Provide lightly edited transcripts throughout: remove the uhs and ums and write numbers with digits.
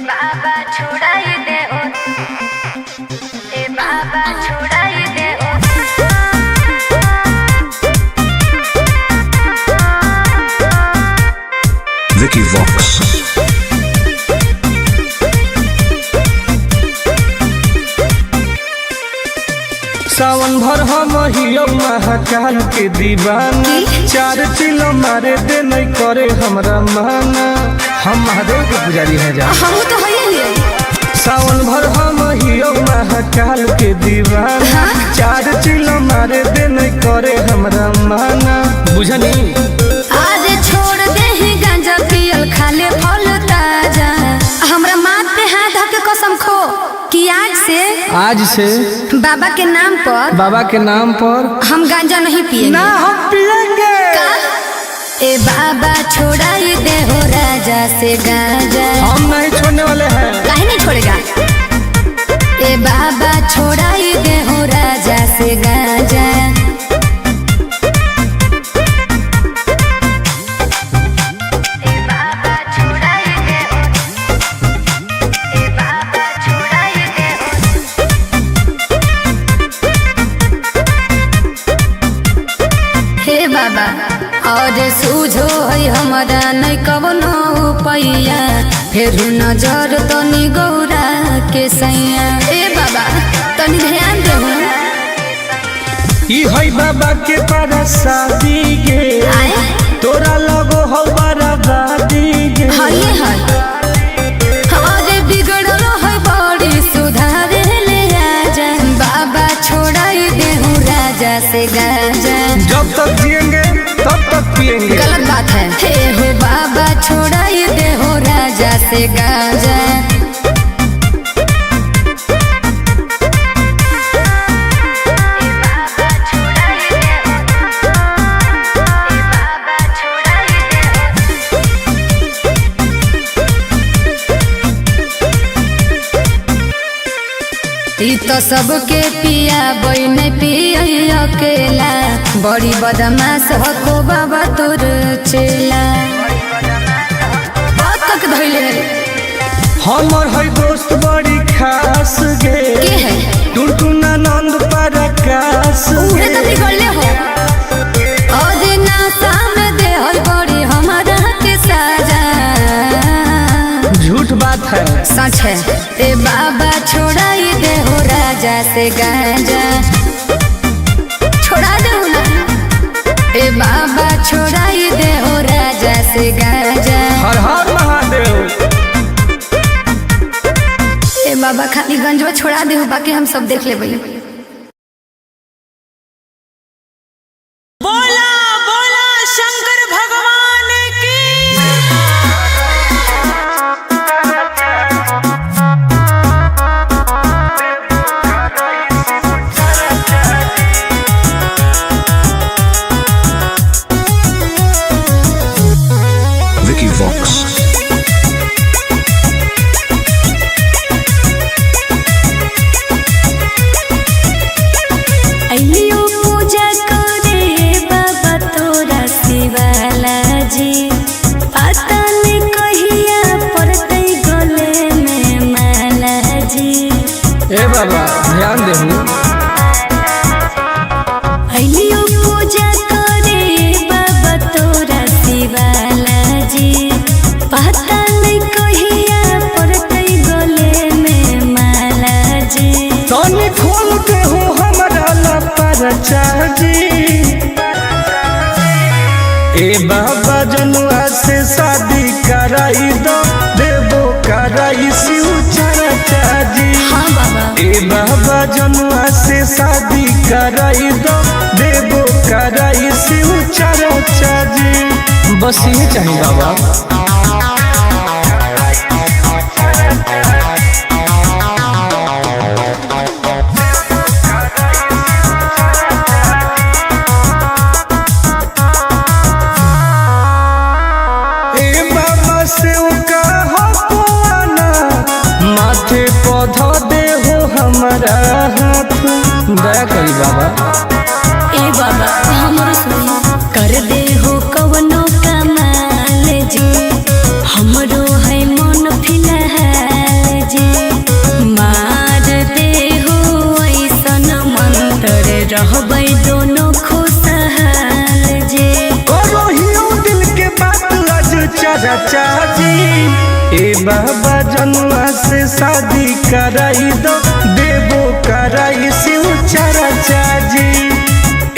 बाबा छुड़ाई दे ओ, ए बाबा छुड़ाई दे ओ। Vicky Vox. सावन भर हम हियो महाकाल के दीवाना, चार चिलो मारे दे नहीं करे हमरा माना। हम महादेव के पुजारी हैं जा, हम तो है सावन भर हम हियो महाकाल के दीवाना, चार चिलो मारे दे नहीं करे हमरा माना। बुझनी आज छोड़ दे ही गांजा पियल, खाले फल ताजा। हमरा माथ पे हाथ धर के कसम खो कि आज से बाबा के नाम पर हम गांजा नहीं पिएंगे। ना हम पिएंगे। ए बाबा छोड़ाई दे हो राजा से गांजा। हम नहीं छोड़ने वाले हैं। काहे नहीं छोड़ेगा? ए बाबा छोड़ाई दे हो राजा से गांजा। बाबा और सूझो है हमारा नहीं कवनो पैया, फिर नजर तनी गौरा के सैया। ए बाबा तनी ध्यान दे। ई है बाबा के परसादी गे, तोरा लगो हो बराबादी गे। हाय हाय अरे बिगड़ल है बड़ी, सुधारे ले आजा। बाबा छोड़ाई दे हूँ राजा से गांजा। जब तक जिएंगे तब तक पिएंगे। गलत बात है। हे हो बाबा छोड़ाई दे हो राजा से गांजा। ई तो सबके पिया बई नहीं पिया अकेला, बड़ी बदमाश हो बाबा तोर चेला। तक धैले हमर है दोस्त बड़ी खास गे, के है टुनटुना नंद प्रकाश उहे तो बिगड़ले हो। और नासा में दे है बड़ी हमारा के साजा। झूठ बात है सच है। ए बाबा छोड़ाई दे हो राजा से गांजा। छोड़ा दे ना। ए बाबा छोड़ाई दे हो राजा से गांजा। हर हर महादेव। ए बाबा खाली गंजवा छोड़ा दे हो, बाकी हम सब देख लेबै। बोला बोला शंकर भगवान की। Vicky Vox. अइलियो पूजा करे बाबा तोरा शिवाला जी। पता नहीं कहिया पड़तै गले में माला जी। ए बाबा ध्यान देहु। अइलियो पूजा करे बाबा तोरा शिवाला जी। पता नहीं कहिया पड़तै गले में माला जी। तनी खोल के हो हमरा लपरचा जी। ए बाबा जनुआ से शादी कराई दो, देवो कराई शिव चर्चा जी। हाँ बाबा ए बाबा जनुआ से शादी कराई दो, देवो कराई शिव चर्चा जी। बस ये चाहिए बाबा। माथे पौधा दे हो हमारा हाथ, दया करी बाबा। ए बाबा हमरो सुन कर दे हो कवनो कमाल जी। हमरो है मन फिलहाल चाचा जी। ए बाबा जनुआ से शादी कराई दो, देवो कराई शिव चाचा जी।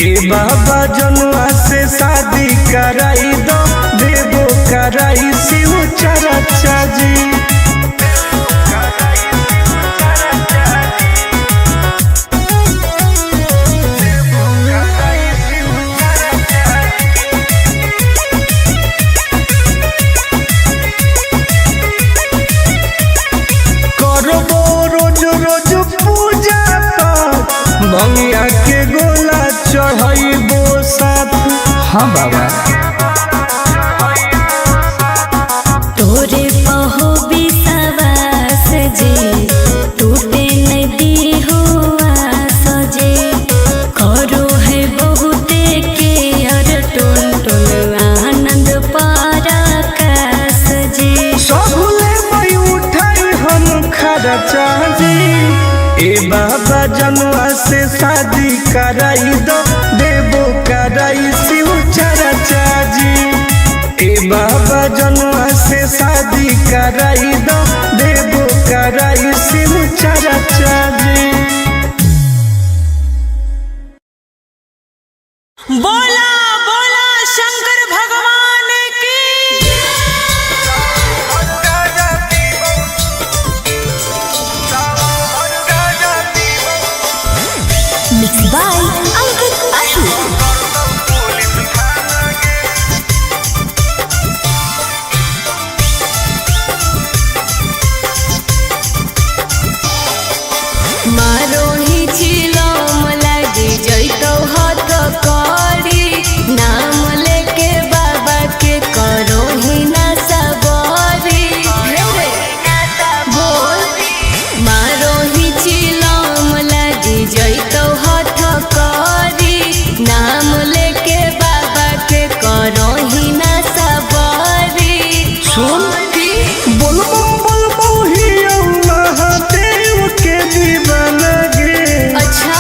ए बाबा जनुआ से शादी कराई दो, देवो कराई शिव चाचा जी। भंगिया के गोला चढ़ाइबो साथ। हाँ बाबा तोरे पहो विश्वास जे टूटे नदी हुआ सजे करो है बहुते के अर टुन टुन आनंद पराकाश जे सबले मई उठाई हम खर्चा जी। ए बाबा जनुआ से शादी कराई दो, देवो कराई शिव चाचा जी। ए बाबा जनुआ से शादी कराई दो, देवो कराई शिव चाचा जी। बोला बोला शंकर भगवान की। Mix by Ankit Ashu. मारो ही चिलम लागे जैतो हाथ करी नाम लेके बाबा के करो ही ना सबरी बोल मारो ही चिलम लागे जैतो हाथ करी नाम लेके बाबा के करो ही ना सबरी सुन बोलबो ही महादेव के दीवाना गे। अच्छा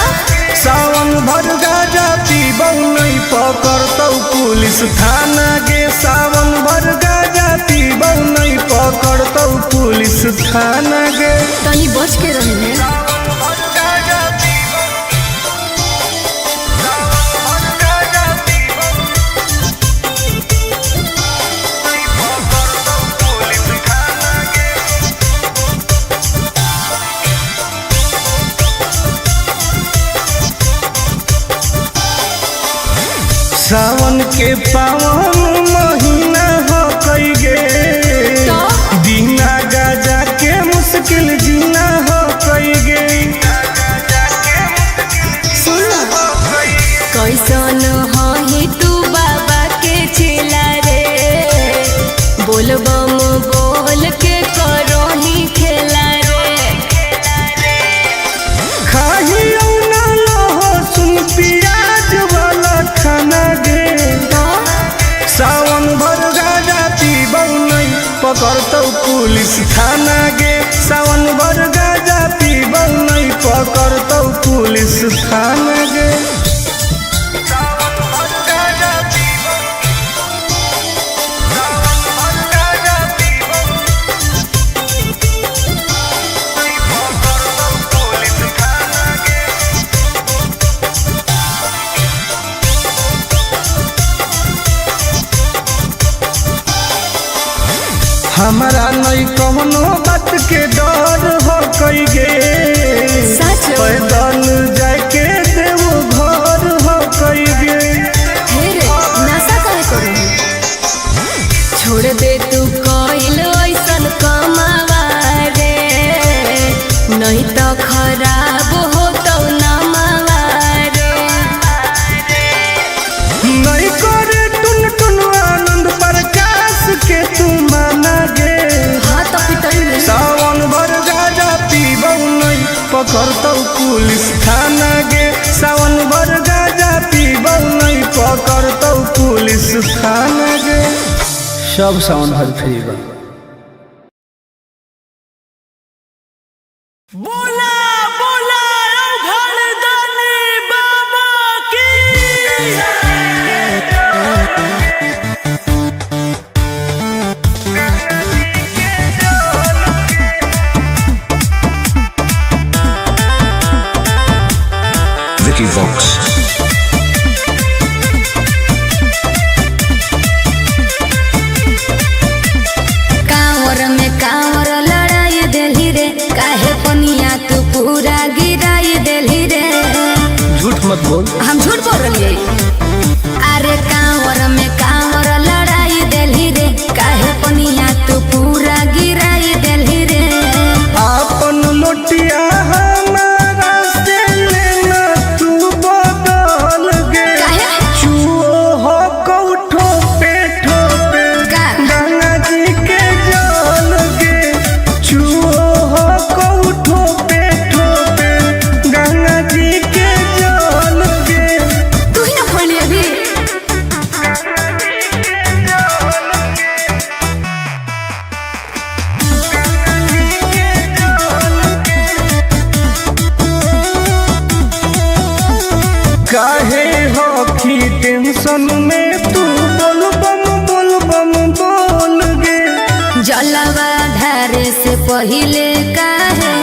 सावन भर गाजा पीबौ नहीं पकड़तौ पुलिस थाना गे। सावन भर गाजा पीबौ नहीं पकड़तौ पुलिस थाना गे। तनी बच के रही है। सावन के पावन महीना हो कई गे, बिना गाजा के मुश्किल जीना हो कई गे। कैसन ही तू बाबा के चेला रे बोलबम बोल के करो ही खेला रे खाही ना लहसुन प्याज वाला खाना गे। सावन भर गाजा पीबौ नहीं पकड़तौ पुलिस थाना गे। सावन भर गाजा पीबौ नहीं पकड़तौ पुलिस थाना गे। हमारा नहीं कौनो बात के डर हो कई गे। सच पैदल जाके देवो घर हो कई गे। रे नशा काहे करू छोड़ दे तू कइल ऐसन कमावा रे नहीं तो खराब हो तो नमावा रे नहीं करे टुन टुन आनंद प्रकाश के तू माना गे। हाँ तो पिटल सावन भर गाजा पीबौ नहीं पकड़तौ पुलिस थाना गे। सावन भर गाजा पीबौ नहीं पकड़तौ पुलिस थाना गे। सब सावन भर फ्री बा। बोला बोला औघड़दानी बाबा की। Vicky Vox. कांवर में कांवर लड़ाई देली रे, काहे पनिया तू पूरा गिराई देली रे। झूठ मत बोल। हम झूठ बोल रही। अरे कांवर में कांवर लड़ाई देली रे, काहे पनिया तू पूरा गिराई देली रे। आपन लोटिया हमारा से लेना तू बदल गे। काहे? चुओ हो कौठो पे ठोपे का? गंगा जी के जल गे। चुओ हो कौठो पे ठोपे गंगा जी के जल गे। तू ही ना खोली अभी। काहे हो की टेंशन में तू बोल बम बोल गे। जलवा धारे से पहिले काहे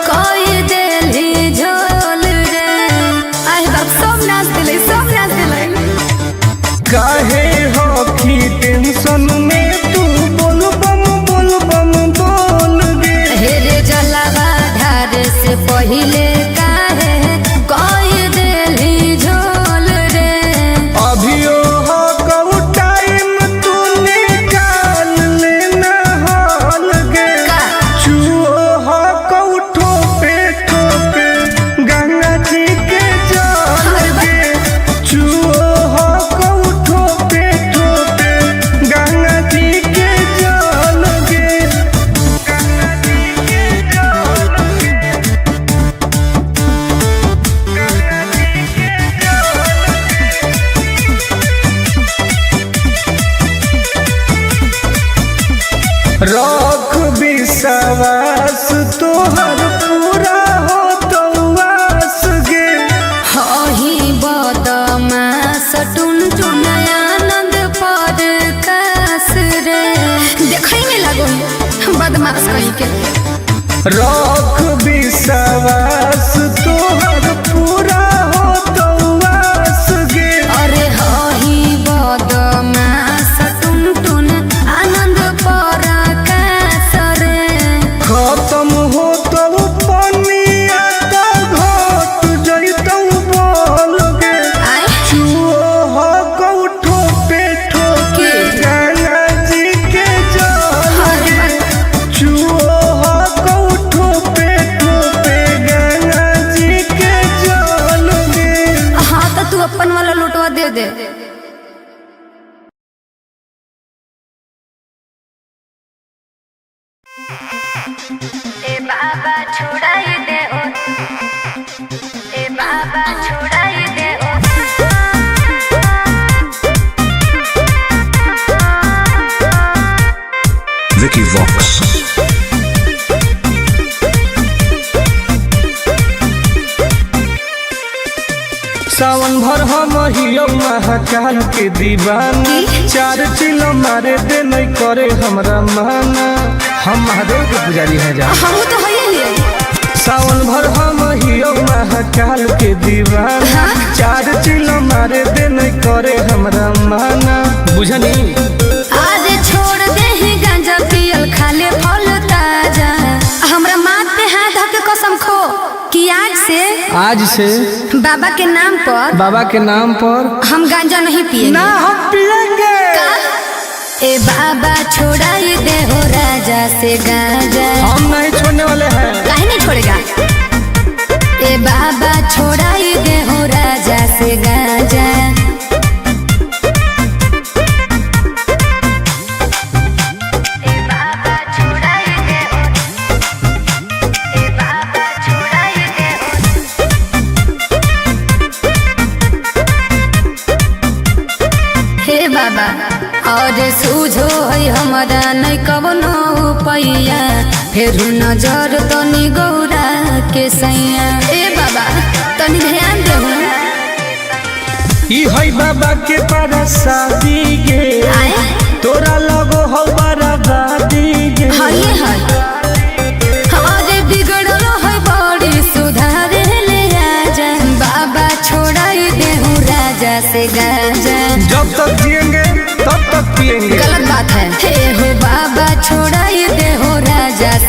कोई देली झोल रे। आए बाप सब नाच दिले, सब नाच दिले। काहे हो की टेंशन में तू बोल बम बोल गे। हे रे जलवा धारे से पहिले काहे कोई देली झोल रे। अभियो हो कऊ टाइम तू निकाल लेना हाल गे। का? चुओ हो कऊ ठोपे ठोपे गंगा जी के जल गे। चुओ हो कऊ ठोपे ठोपे गंगा जी के जल गे। गंगा जी के जल गे। गंगा जी के रख विश्वास तोहर पूरा हो तो वास गे। हही बदमाश टुन टुन आनंद पर कास रे। देखै में लागो बदमाश कहीं के। रख विश्वास तोहर पूरा हो तो वास गे। अरे हही बदमाश टुन टुन आनंद पर कास रे। खत्म हो तो पनिया तो घट जइतौ बोल गे। आए चुओ हो कौठो पे ठोके गंगा जी के जल गे। चुओ हो कौठो पे ठोके गंगा जी के जल गे। हाँ तो तू अपन वाला लुटवा दे दे। ए बाबा छुड़ाई दे ओ, ए बाबा छुड़ाई दे ओ। Vicky Vox. सावन भर हम हियो महाकाल के दीवानी। चार चिलो मारे दे नहीं करे हमरा माना। हम महादेव के पुजारी हैं जा। हम तो है ही। सावन भर हम हियो महाकाल के दीवाना। चार चिलो मारे दे नहीं करे हमरा माना। बुझनी आज छोड़ दे ही गांजा पियल खाले फल ताजा। हमरा माथ पे हाथ धके कसम खो कि आज से बाबा के नाम पर हम गांजा नहीं पिएंगे। ना हम पिएंगे। ए बाबा छोड़ाई दे हो राजा से गांजा। हम नहीं छोड़ने वाले हैं। काहे नहीं छोड़ेगा? ए बाबा छोड़ाई दे हो राजा से गांजा। हे बाबा और सूझो है हमारा नहीं कवनो पैया। फिर नजर तनी गौरा के सैया। ए बाबा तनी ध्यान दे। ई है बाबा के पारा शादी गे। आए तोरा लगो हो बराबादी गे। हाय हाय हमारे बिगड़लो है बड़ी सुधारे ले आजा। बाबा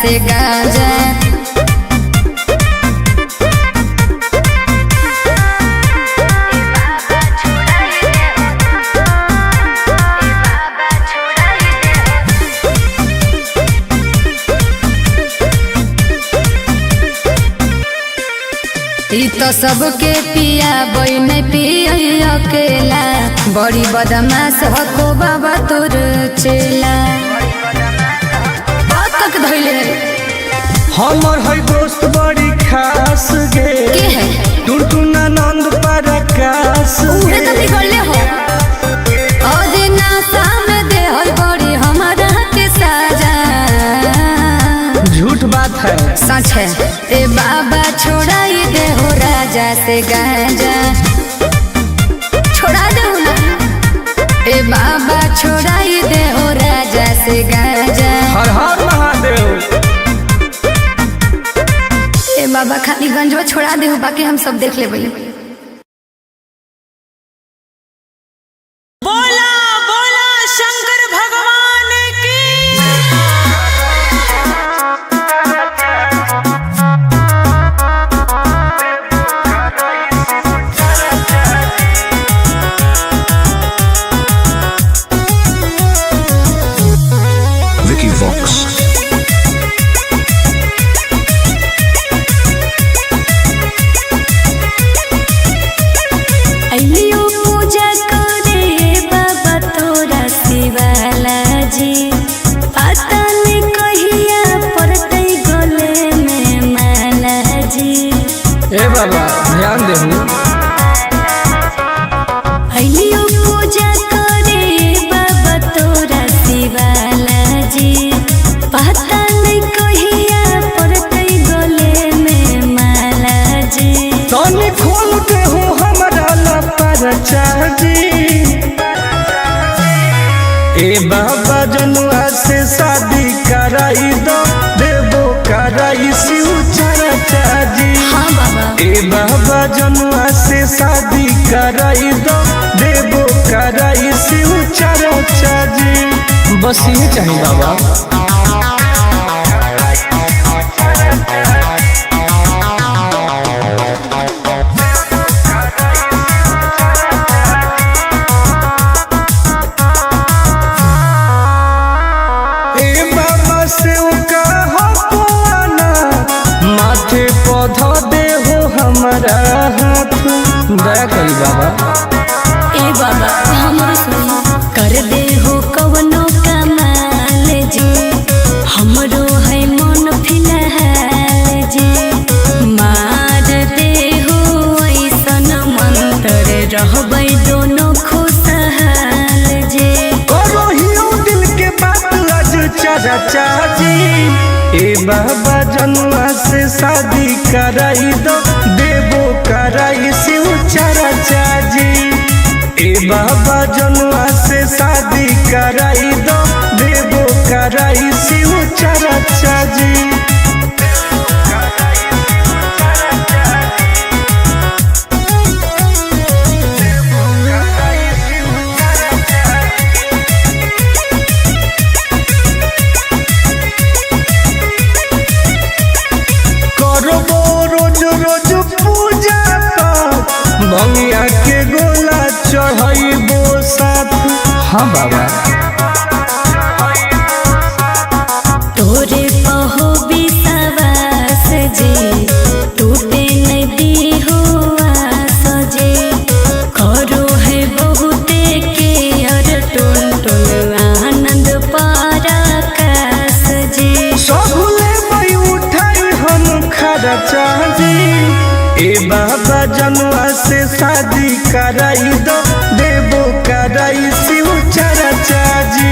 से गाजा। ई तो सबके पिया बई नहीं पिया अकेला, बड़ी बदमाश हको बाबा तोर चेला। बात तक धइले हमर है दोस्त बड़ी खास गे के है टुनटुना नंद पराकाश उहे तो बिगड़ले हो। ओदे नासा में दे होई बड़ी हमारा के साजा। झूठ बात है सच है। ए बाबा छोड़ाई दे हो राजा से गाजा, छोड़ा दे ना। ए बाबा छोड़ाई दे हो राजा से गाजा। हर हर महादेव। ए बाबा खाली गंजवा छोड़ा दे हो, बाकी हम सब देख ले भाई। बोला बोला शंकर भगवान की। Vicky Vox. अइलियो पूजा करे बाबा तोरा शिवाला जी, पता नहीं कहिया पड़तै गले में माला जी। ए बाबा ध्यान देहु। अइलियो पूजा करे बाबा तोरा शिवाला जी, पता नहीं कहिया पड़तै गले में माला जी। तनी खोल के हो हमरा ला परचाजी। ए बाबा जनुआ से शादी कराई दो, देवो कराई शिव चरचाजी। हाँ बाबा ए बाबा जनुआ से शादी कराई दो, देवो कराई शिव चरचाजी। बस ये चाहिए बाबा। ए बाबा से माथे पौधा दे हो हमारा हाथ, दया करी बाबा। ए बाबा हमरो सुनी कर दे हो कवनो कमाल जी, हमरो है मन फिलहाल जी। मार दे हो ऐसन मंत्र रहबै दोनों खुशहाल जी। करो हियो दिल के बात आज चरचाजी। ए बाबा जनुआ से शादी कराई दो, देवो कराई शिव चरचाजी। ए बाबा जनुआ से शादी कराई दो, देवो कराई शिव चरचाजी। करबो रोज रोज पूजा पाठ, भंगिया के गोला चढ़ाइबो साथ। हाँ बाबा तोरे पहो विश्वास जी, टूटे नहीं दी हो आस जी। करो है बहुते के और टुन टुन आनंद पराकाश जी। सबले मई उठाई हम खर्चाजी। ए बाबा जनुआ से शादी कराई दो, देवो कराई शिव चरचाजी।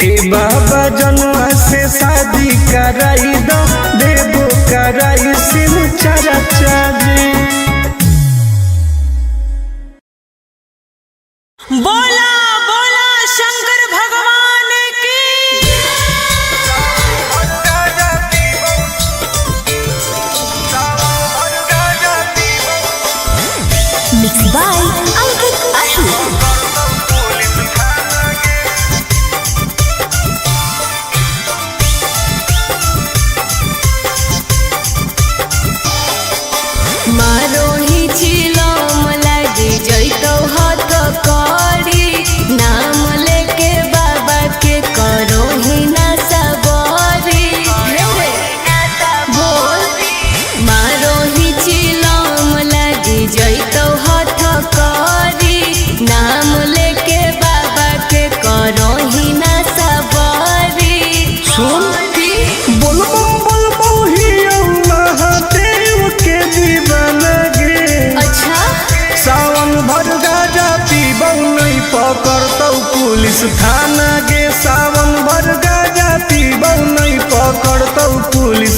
ए बाबा जनुआ से शादी कराई दो, देवो कराई शिव चरचाजी। बोला बोला शंकर भगवान की। Mix by Ankit Ashu.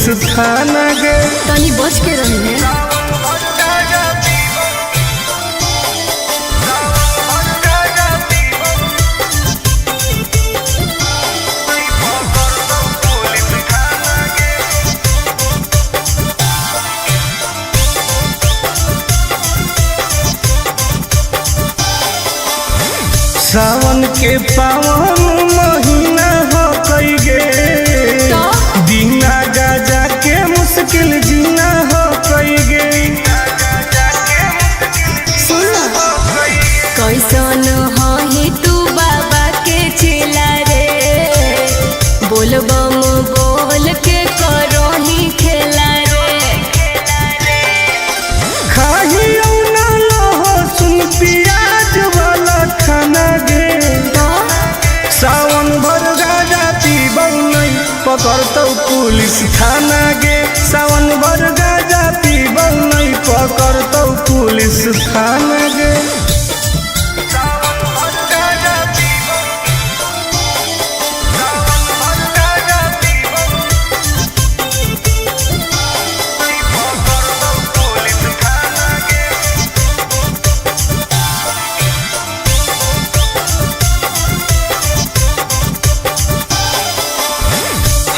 Police थाना गे। तनी बच के रही है। सावन के पावन महीना हो कई गे, दीना गाजा के मुश्किल जीना हो कई गे। कैसन हो ही तू बाबा के चेला रे, बोल बम बोल के करो ही खेला रे। खाही ना लहो सुन पियाज वाला खाना गे। सावन भर गाजा पीबौ नहीं पकड़तौ पुलिस थाना गे। सावन भर गाजा पीबौ नहीं पकड़तौ पुलिस थाना गे।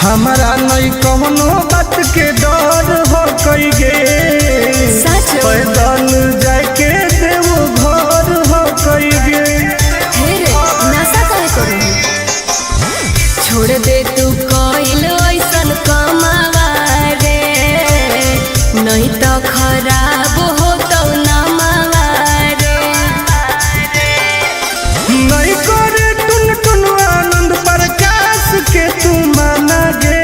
हमारा नहीं कौनो बात के डर हो कई गे, पैदल जाके देवो घर हो कई गे। नशा करे करो, छोड़ दे तू कोइल ऐसन कमावा रे, नहीं तो खराब हो तो नमावा रे। नहीं करे टुन टुन आनंद प्रकाश के तू माना गे।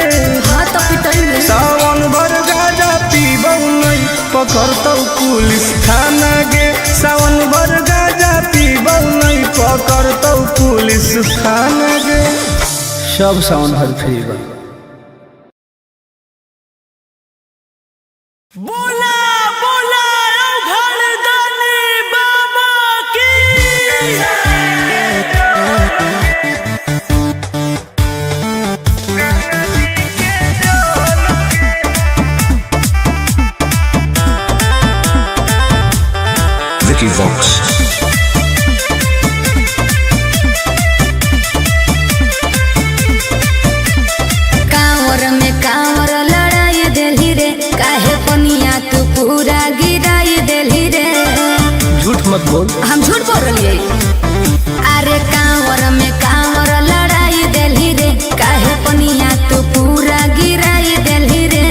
हाँ तो पिटाई में। सावन भर गाजा पीबौ नहीं पकड़तौ पुलिस थाना गे। सावन भर गाजा पीबौ नहीं पकड़तौ पुलिस थाना गे। सब सावन भर फ्री बा। बोला बोला घरदानी बाबा की। Vicky Vox. कांवर में कांवर लड़ाई देली रे, काहे पनिया तू पूरा गिराई देली रे। झूठ मत बोल। हम झूठ बोल रही। अरे कांवर में कांवर लड़ाई देली रे, काहे पनिया तू पूरा गिराई देली रे।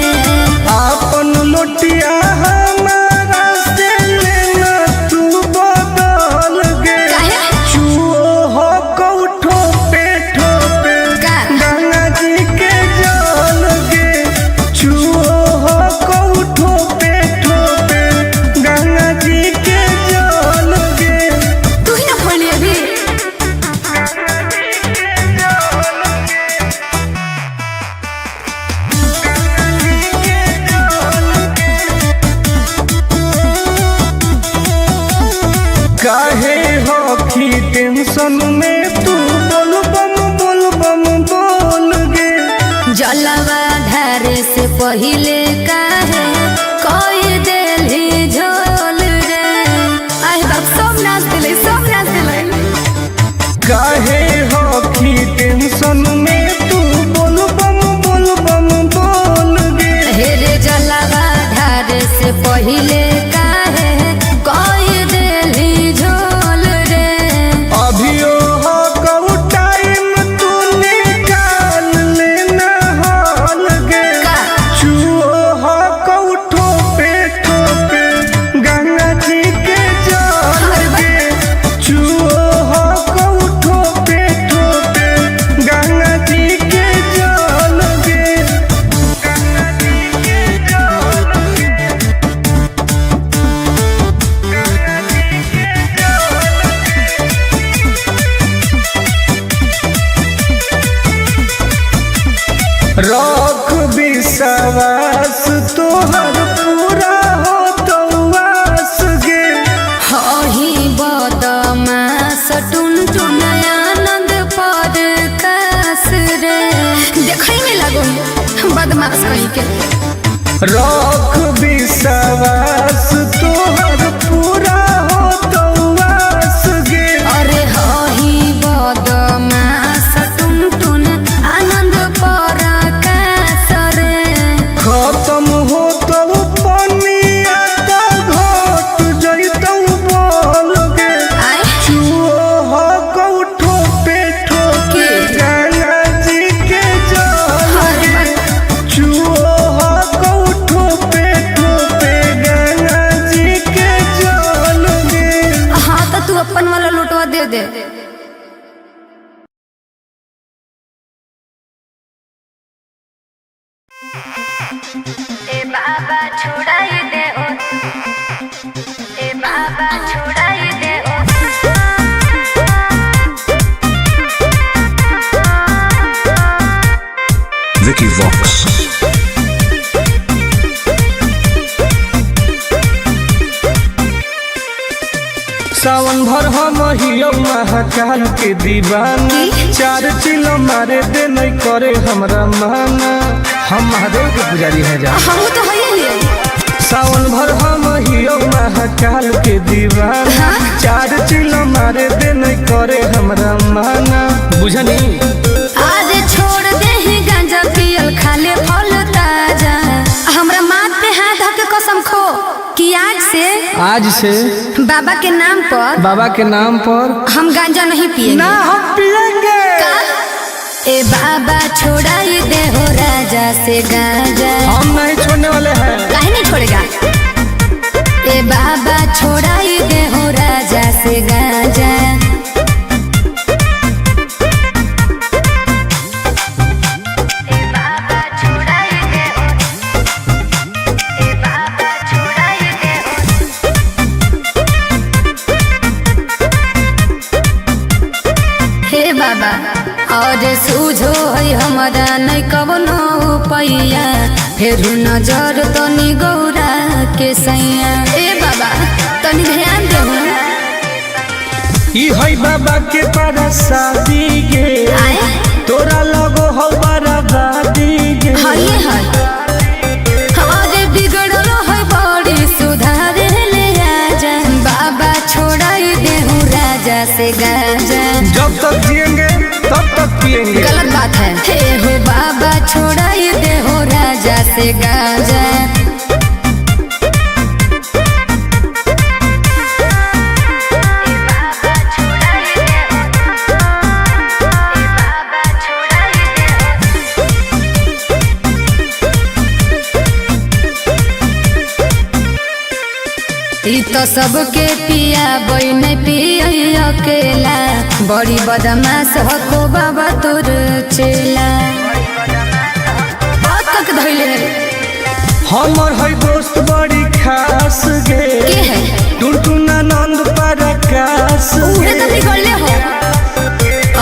आपन लोटिया हमारा से लेना तू बदल गे। काहे? चुओ हो कौठो पे ठोपे का? गंगा जी के जल गे। चुओ हो कौठो पे ठोपे गंगा जी के जल गे। तू ही ना बोली अभी। काहे हो की टेंशन में तू बोल बम बोल गे। जलवा धारे से पहिले काहे कोई देली झोल रे। आए बाप सब नाच दिले, सब नाच दिले। काहे हो की टेंशन में तू बोल बम बोल गे। हे रे जलवा धारे से पहिले काहे कोई देली झोल रे। अभियो हो कऊ टाइम तू निकाल लेना हाल गे। का? चुओ हो कऊ ठोपे ठोपे गंगा जी के जल गे। चुओ हो कऊ ठोपे ठोपे गंगा जी के जल गे। गंगा जी के जल गे। रख विश्वास तोहर पूरा हो तो वास गे। हही बदमाश टुन टुन आनंद पर कास रे। देखै में लागो बदमाश कहीं। के रख विश्वास तोहर पूरा हो तो वास गे। अरे हही बदमाश टुनटुन आनंद पराकाश रे खत्म हो तो पनिया तो घट जइतौ बोल गे। आय चूहो कौठो पे ठोके गंगा जी के जल गे। चूहो कौठो पे ठोके गंगा जी के जल गे। हाँ तो तू अपन वाला लोटवा दे दे। ए बाबा छोड़ाई दे ओ, ए बाबा छोड़ाई दे ओ। Vicky Vox. सावन भर हम हियो महाकाल के दीवाना। चार चिलो मारे दे नहीं करे हमरा माना। हम महादेव के पुजारी है जा। हम तो है ही। सावन भर हम हियो महाकाल के दीवाना। चार चिलो मारे दे नहीं करे हमरा माना। बुझनी आज छोड़ दे ही गांजा पियल खाले फल ताजा। हमरा माथ पे हाथ धके कसम खो कि आज से बाबा के नाम पर हम गांजा नहीं पिएंगे। ना हम पिएंगे। ए बाबा छोड़ाई दे हो राजा से गांजा। हम नहीं छोड़ने वाले हैं। काहे नहीं छोड़ेगा। ए बाबा छोड़ाई दे हो राजा से गांजा। हे बाबा और सूझो है हमारा नहीं कवनो पैया। फिर नजर तनी गौरा के सैया। ए बाबा तनी ध्यान देहु। ई है बाबा के परसादी गे। आए तोरा लगो हो बराबादी गे। हई है हमारे बिगड़लो है बड़ी सुधारे ले आजा। बाबा छोड़ाई देहु राजा से गांजा। जब तक जिएंगे तब तक पिएंगे। गलत बात है। हे हो बाबा छोड़ाई दे हो राजा से गांजा। ई तो सबके पिया बई नहीं पिय अकेला। बड़ी बदमाश हो बाबा तोर चेला। बात तक धइले हमर है दोस्त बड़ी खास गे। के है टुनटुन आनंद पराकाश उहे गे। तो बिगड़ले हो।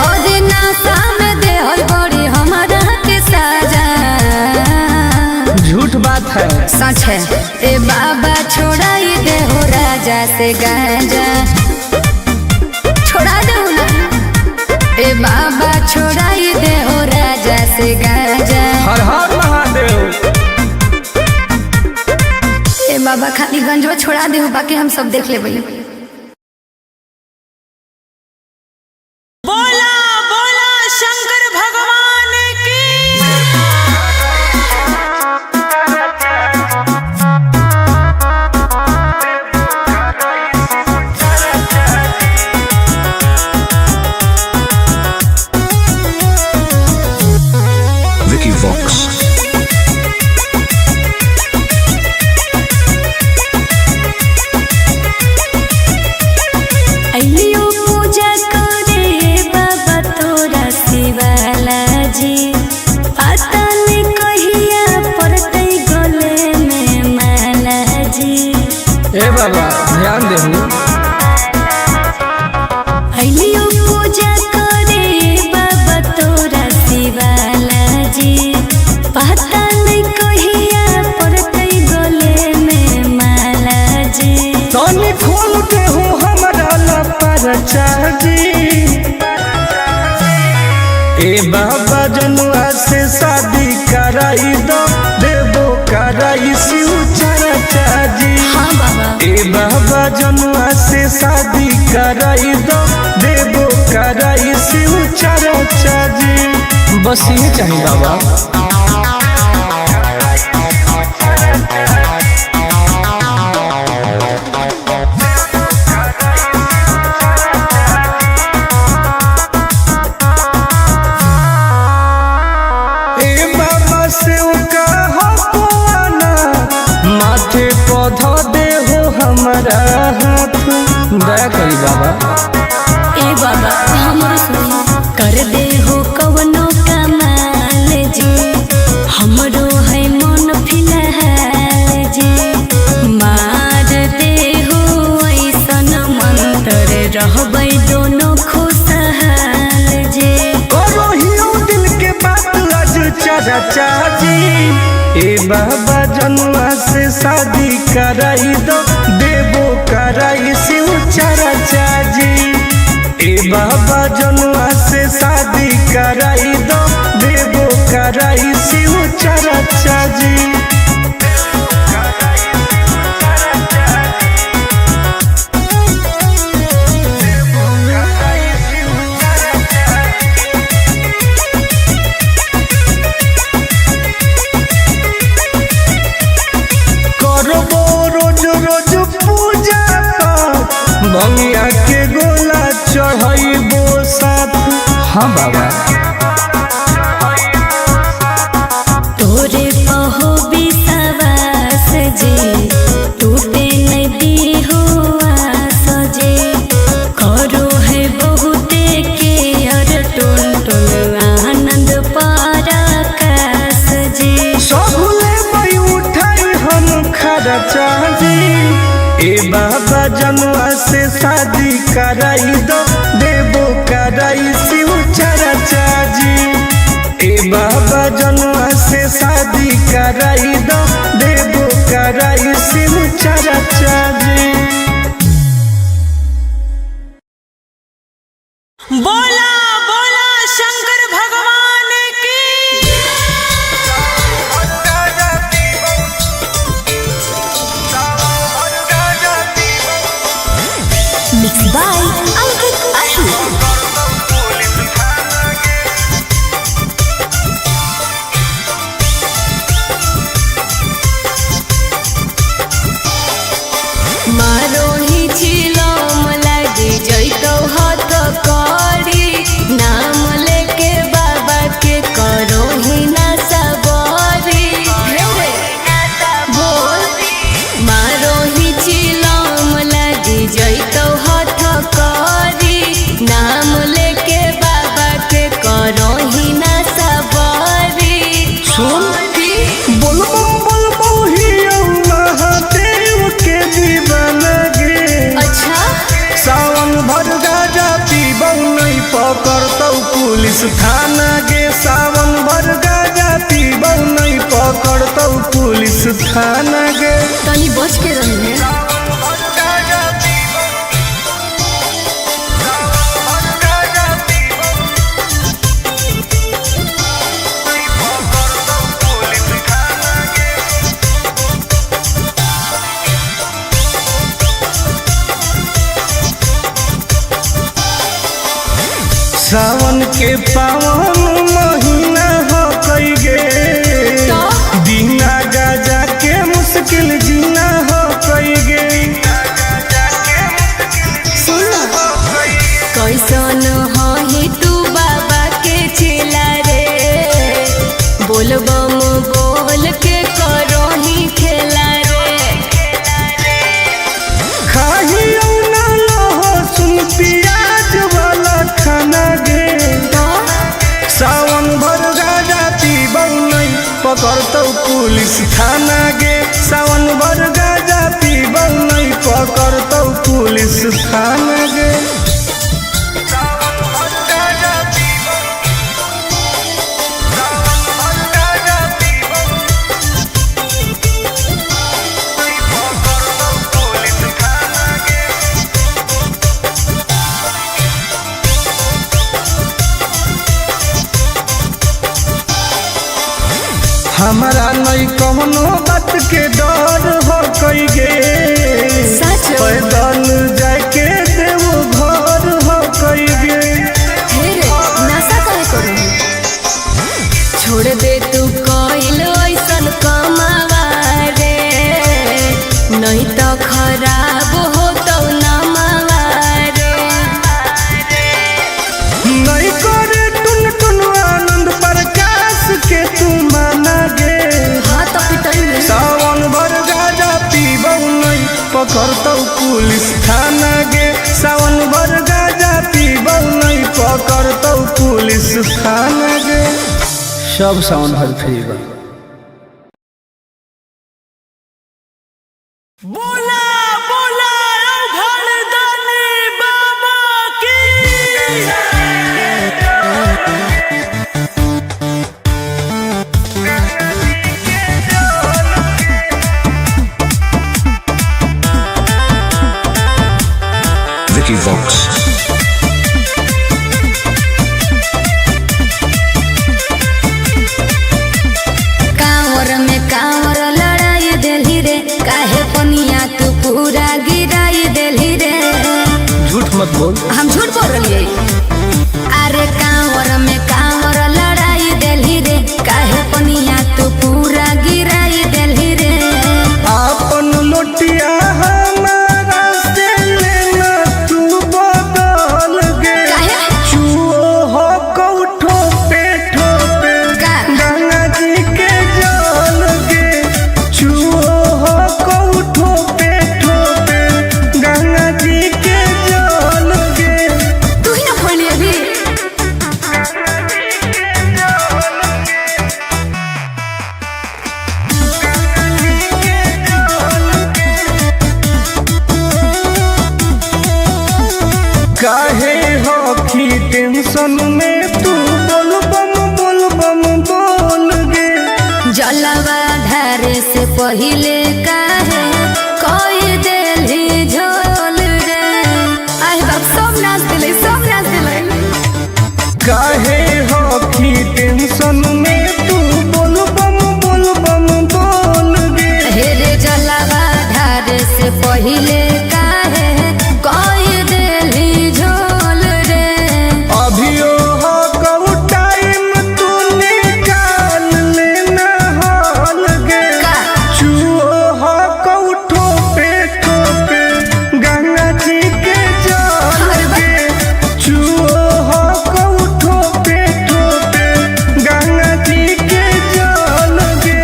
और नासा में दे हर बड़ी हमारा के साजा। झूठ बात है। सच है। ए बाबा छोड़ाई दे हो राजा से गांजा। छोड़ा दे ना। ए बाबा छोड़ाई दे हो राजा से गांजा। हर हर महादेव। ए बाबा खाली गंजवा छोड़ा दे हो, बाकी हम सब देख ले भाई। बोला बोला शंकर भगवान की। Vicky Vox. अइलियो पूजा करे बाबा तोरा शिवाला जी। पता नहीं कहिया पड़तै गले में माला जी। ए बाबा ध्यान देहु। अइलियो पूजा करे बाबा तोरा शिवाला जी। पता नहीं कहिया पड़तै गले में माला जी। तनी खोल के हो हमरा लपरचा जी। ए बाबा जनुआ से शादी कराई दो। देव कराई दो देवो कराई शिव चर्चा जी। बस ये चाहिए बाबा। माथे पौधा दे हो हमारा हाथ दया करी बाबा। ए बाबा हमरो सुनी कर दे हो कवनो कमाल जी, हमरो है मन फिलहाल जी। मार दे हो ऐसन मंत्र रहबै दोनों खुशहाल जी। करो हियो दिल के बात आज चर्चा जी। ए बाबा जनुआ से शादी कराई दो देवो कराई शिव चर्चा जी। ए बाबा जनुआ से शादी कराई दो देवो कराई शिव चर्चा जी। भंगिया के गोला चढ़ाइबो साथ। हाँ बाबा तोरे कहो विश्वास जी, टूटे नहीं हो आस जी। करो है बहुते के अर टुन टुन आनंद पराकाश जी। सबले मई उठाई हम खर्चा जी। ए बाबा जनुआ से शादी कराई दो देवो कराई शिव चर्चा जी। ए बाबा जनुआ से शादी कराई दो देवो कराई शिव चर्चा जी। बोला बोला शंकर भगवान की। Mixed by Ankit Ashu. मारो ही चिलम लगी जैतो हाथ करी, नाम लेके बाबा के करो ही ना सबरी। बोल मारो ही चिलम लगी जैतो हाथ करी, नाम लेके बाबा के करो ही ना सबरी। सुन बोलबो बोलबो हियो महादेव के दीवाना गे। अच्छा सावन भर गाजा पीबौ नहीं पकड़तौ पुलिस थाना गे। सावन भर गाजा पीबौ नहीं पकड़तौ पुलिस थाना गे। तनी बच के रही है। सावन के पावन महीना हो कई गे, बिना गाजा के मुश्किल जीना हो कई गे। कैसन ही तू बाबा के चेला रे, बोलबम बोल के करो ही खेला रे। खाहियो ना लहो सुन प्याज वाला खाना गे। सावन भर गाजा पीबौ नहीं पकड़तौ पुलिस थाना गे। सावन भर गाजा पीबौ नहीं पकड़तौ पुलिस थाना गे। हमारा नहीं कौनो बात के डर हो कई गे। सच पैदल जाके देवो पकड़तौ पुलिस थाना गे सावन भर गाजा पीबौ नहीं पकड़तौ पुलिस थाना गे सब सावन भर फ्री बा। बोला बोला भरदानी बाबा की Vicky Vox. कांवर में कांवर लड़ाई देली रे काहे पनिया तू पूरा गिराई देली रे। झूठ मत बोल। हम झूठ बोल रही अरे कांवर में कांवर लड़ाई देली रे काहे पनिया तू पूरा गिराई देली रे। आपन लोटिया हमारा से लेना तू बदल गे काहे? चुओ हो कौठो पे ठोपे का? गंगा जी के जल गे चुओ हो कौठो पे ठोपे गंगा जी के जल गे तू ही ना खोली अभी। काहे होखी टेंशन में तू बोल बम बोल गे जलवा धारे से पहिले काहे कोई देली झोल रे। आई बाप सब नाच दिले सब नाच दिले। काहे होखी टेंशन में तू बोल बम बोल गे हेरे जलवा धारे से पहिले काहे कोई देली झोल रे। अभियो हो कऊ टाइम तू निकाल लेना हाल गे का? चुओ हो कऊ ठोपे ठोपे गंगा जी के जल गे चुओ हो कऊ ठोपे ठोपे गंगा जी के जल गे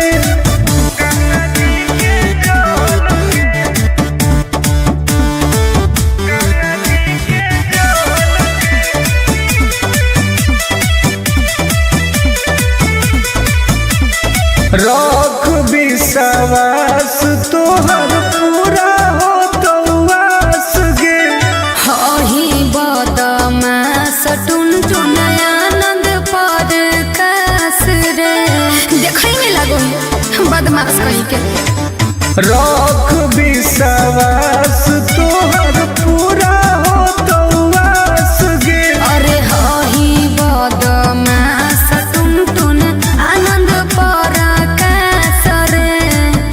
गंगा जी के जल गे रख विश्वास तोहर पूरा हो तो वास गे हही बदमाश टुन आनंद पर कास रे। देखई में लगो बदमाश कहीं के। रख विश्वास तोहर पूरा हो तो वास गे अरे हही बदमाश टुन आनंद पर कास रे।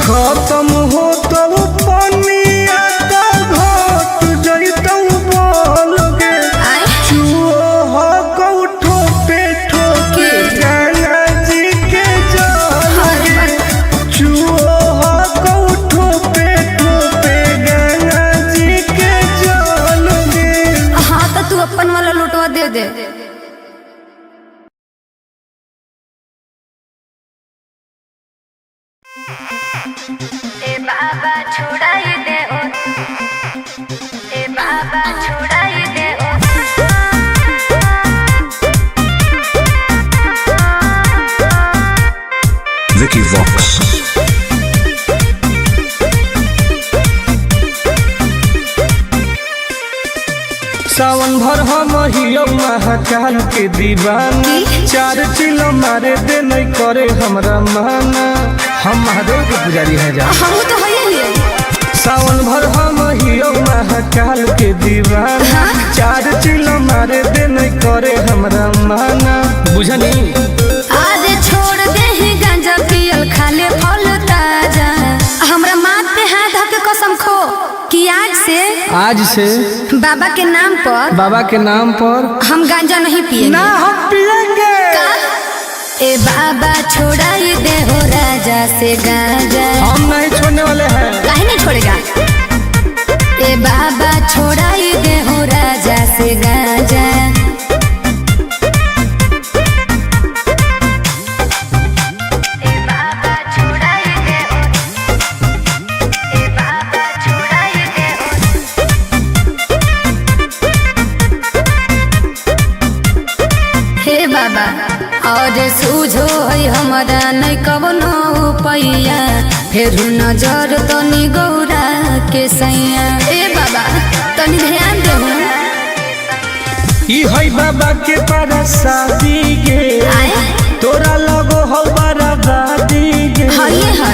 खत्म हो तो पनिया तो घट जइतौ बोल गे आय चुओ हो कौठो पे ठोके गंगा जी के जल गे चुओ हो कौठो पे ठोके गंगा जी के जल गे हाँ तो तू अपन वाला लुटवा दे दे। ए बाबा छोड़ाई दे ओ ए बाबा छोड़ाई दे ओ। Vicky Vox. सावन भर हम हियो महाकाल के दीवाना चार चिलो मारे दे नहीं करे हमरा माना हम महादेव के पुजारी है जा हम तो है ही। सावन भर हम हियो महाकाल के दीवाना चार चिलो मारे दे नहीं करे हमरा माना बुझनी आज छोड़ दे ही गांजा पियल खाले फल ताजा। हमरा माथ पे हाथ धके कसम खो कि आज से बाबा के नाम पर हम गांजा नहीं पिएंगे। ना हम पिएंगे। ए बाबा छोड़ाई दे हो राजा से गांजा। हम नहीं छोड़ने वाले हैं। काहे नहीं छोड़ेगा। ए बाबा छोड़ाई दे हो राजा से गांजा। ए बाबा छोड़ाई दे हो। ए बाबा छोड़ाई फिर नजर तनी गौरा के सैया। ए बाबा तनी ध्यान दो। ई है बाबा के परसादी गे तोरा लगो हो बराबादी गे। हाँ ये है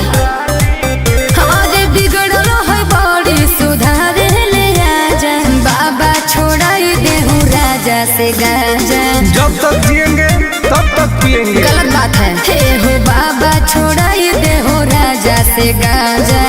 अरे बिगड़ल है बड़ी सुधारे ले आजा बाबा छोड़ाई देहूँ राजा से गाजा। जब तक जिएंगे तब तक पिएंगे। गलत बात है। हे हो बाबा छोड़ाई देहूँ राजा से गाजा।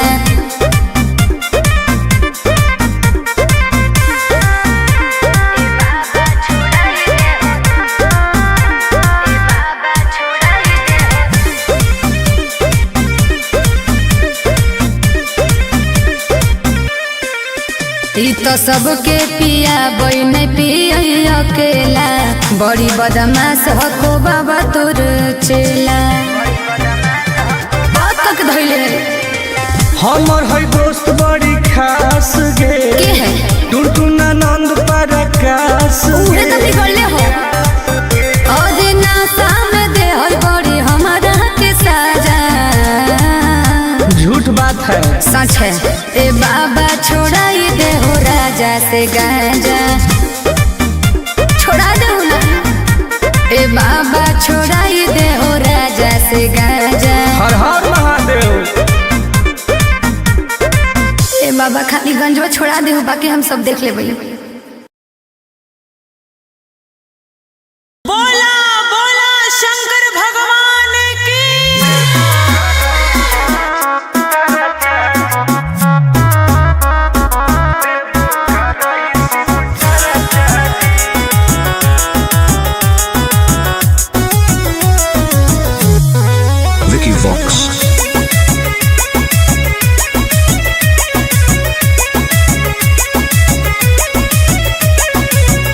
ई तो सबके पिया बई नहीं पिया अकेला बड़ी बदमाश हको बाबा तोर चेला। बात तक धैले हमर है दोस्त बड़ी खास गे के है टुनटुना नंद परकाश उहे तो बिगड़ले हो। आज नासा में दे हर बड़ी हमारा के साजा। झूठ बात है सच है। ए बाबा छोड़ाई दे हो राजा से गाजा। छोड़ा दे ना ए बाबा छोड़ाई दे हो राजा से गाजा। हर हर महादेव। ए बाबा खाली गंजवा छोड़ा दे हो बाकी हम सब देख लेबै। बोला बोला शंकर भगवान की। Vicky Vox.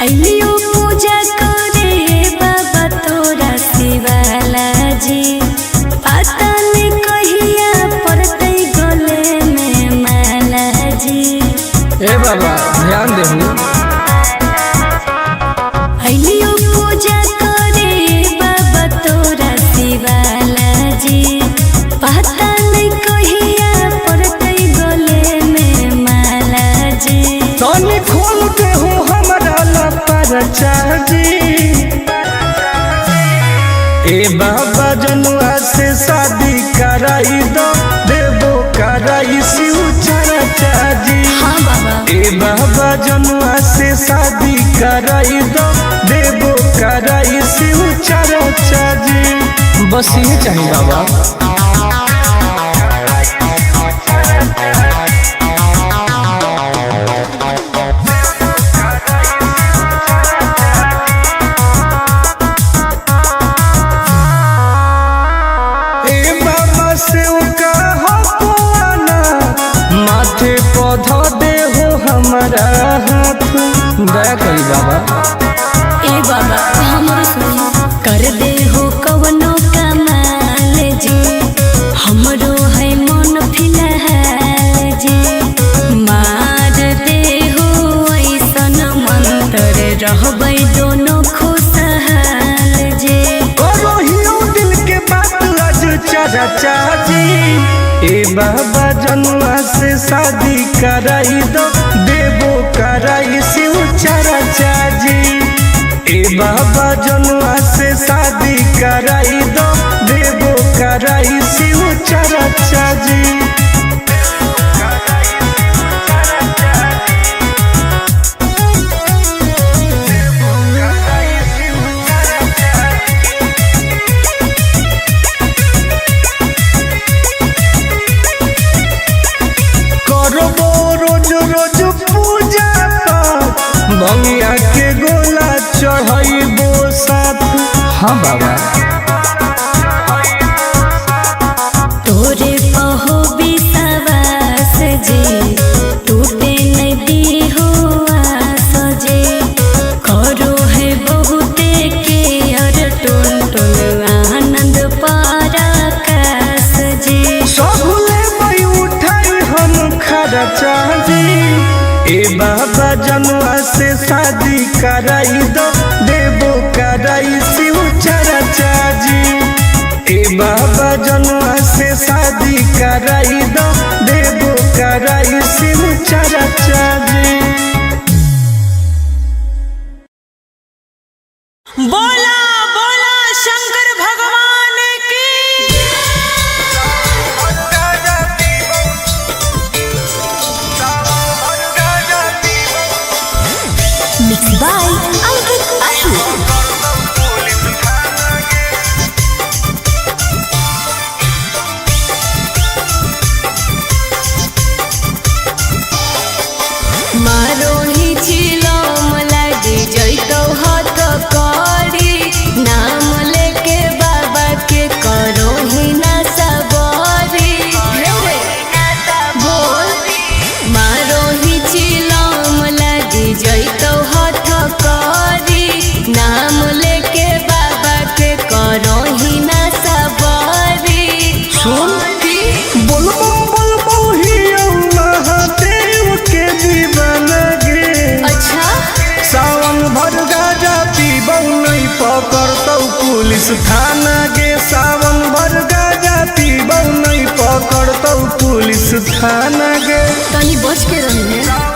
अलियो पूजा करे बाबा तोरा शिवाला जी पता नहीं कहिया पड़ते गले में माला जी। ए बाबा ध्यान देहू। अलियो पूजा करे बाबा तोरा शिवाला जी पता नहीं कहिया पड़ते गले में माला जी। तनी खोल के हो हमरा ला परचाजी। ए बाबा जनुआ से शादी कराई दो देवो कराई शिव चरचाजी। हाँ बाबा ए बाबा जनुआ से शादी कराई दो देवो कराई शिव चरचाजी। बस ये चाहिए बाबा। माथे पौधा दे हो हमारा हाथ दया करी बाबा। ए बाबा हमरो सुनो कर दे हो कवनो कमाल जी हमरो है मन फिलहाल जी। मार दे हो ऐसन मंत्र रहबै दोनों खुशहाल जी। करो हियो दिल के बात आज चाचा जी। ए बाबा जनुआ से शादी कराई दो देवो कराई शिव चरचाजी। ए बाबा जनुआ से शादी कराई दो देवो कराई शिव चरचाजी। भंगिया के गोला चढ़ाइबो साथ। हाँ बाबा तोरे पहो विश्वास जी टूटे नहीं दी हो आस जी। करो है बहुते के और टुन टुन आनंद पराकाश जी। सबले मई उठाई हम खर्चा जी। ए बाबा जनुआ से शादी कराई दो देवो कराई शिव चरचाजी। ए बाबा जनुआ से से शादी कराई दो देवो कराई सिम चारा चाजी। बोला बोला शंकर भगवान की। Mix by Ankit Ashu. मारो ही चिलम लागे जैतो हाथ करी नाम लेके बाबा के करो ही ना सबरी बोल। मारो ही चिलम लागे जैतो हाथ करी नाम लेके बाबा के करो ही ना सबरी। सुन बोलबो बोलबो ही महादेव के दीवाना गे। अच्छा सावन भर गाजा पीबौ नहीं पकड़तौ पुलिस थाना गे। सावन भर गाजा पीबौ नहीं पकड़तौ पुलिस थाना गे। तनी बच के रही है।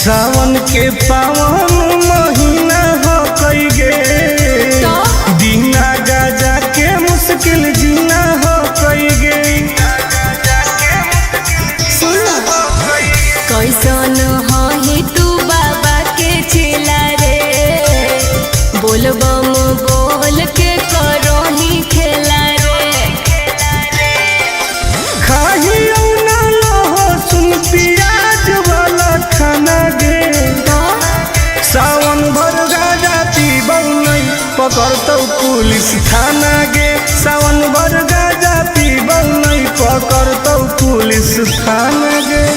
सावन के पावन महीना हो कई गे दीना गाजा के मुश्किल जीना हो कई गे। कैसन ही तू बाबा के चेला रे बोलबम बोल के करो ही खेला रे। खाही ना लहो सुन प्याज वाला खाना गे। सावन भर गाजा पीबौ नहीं पकड़तौ पुलिस थाना गे। सावन भर गाजा पीबौ नहीं पकड़तौ पुलिस थाना गे।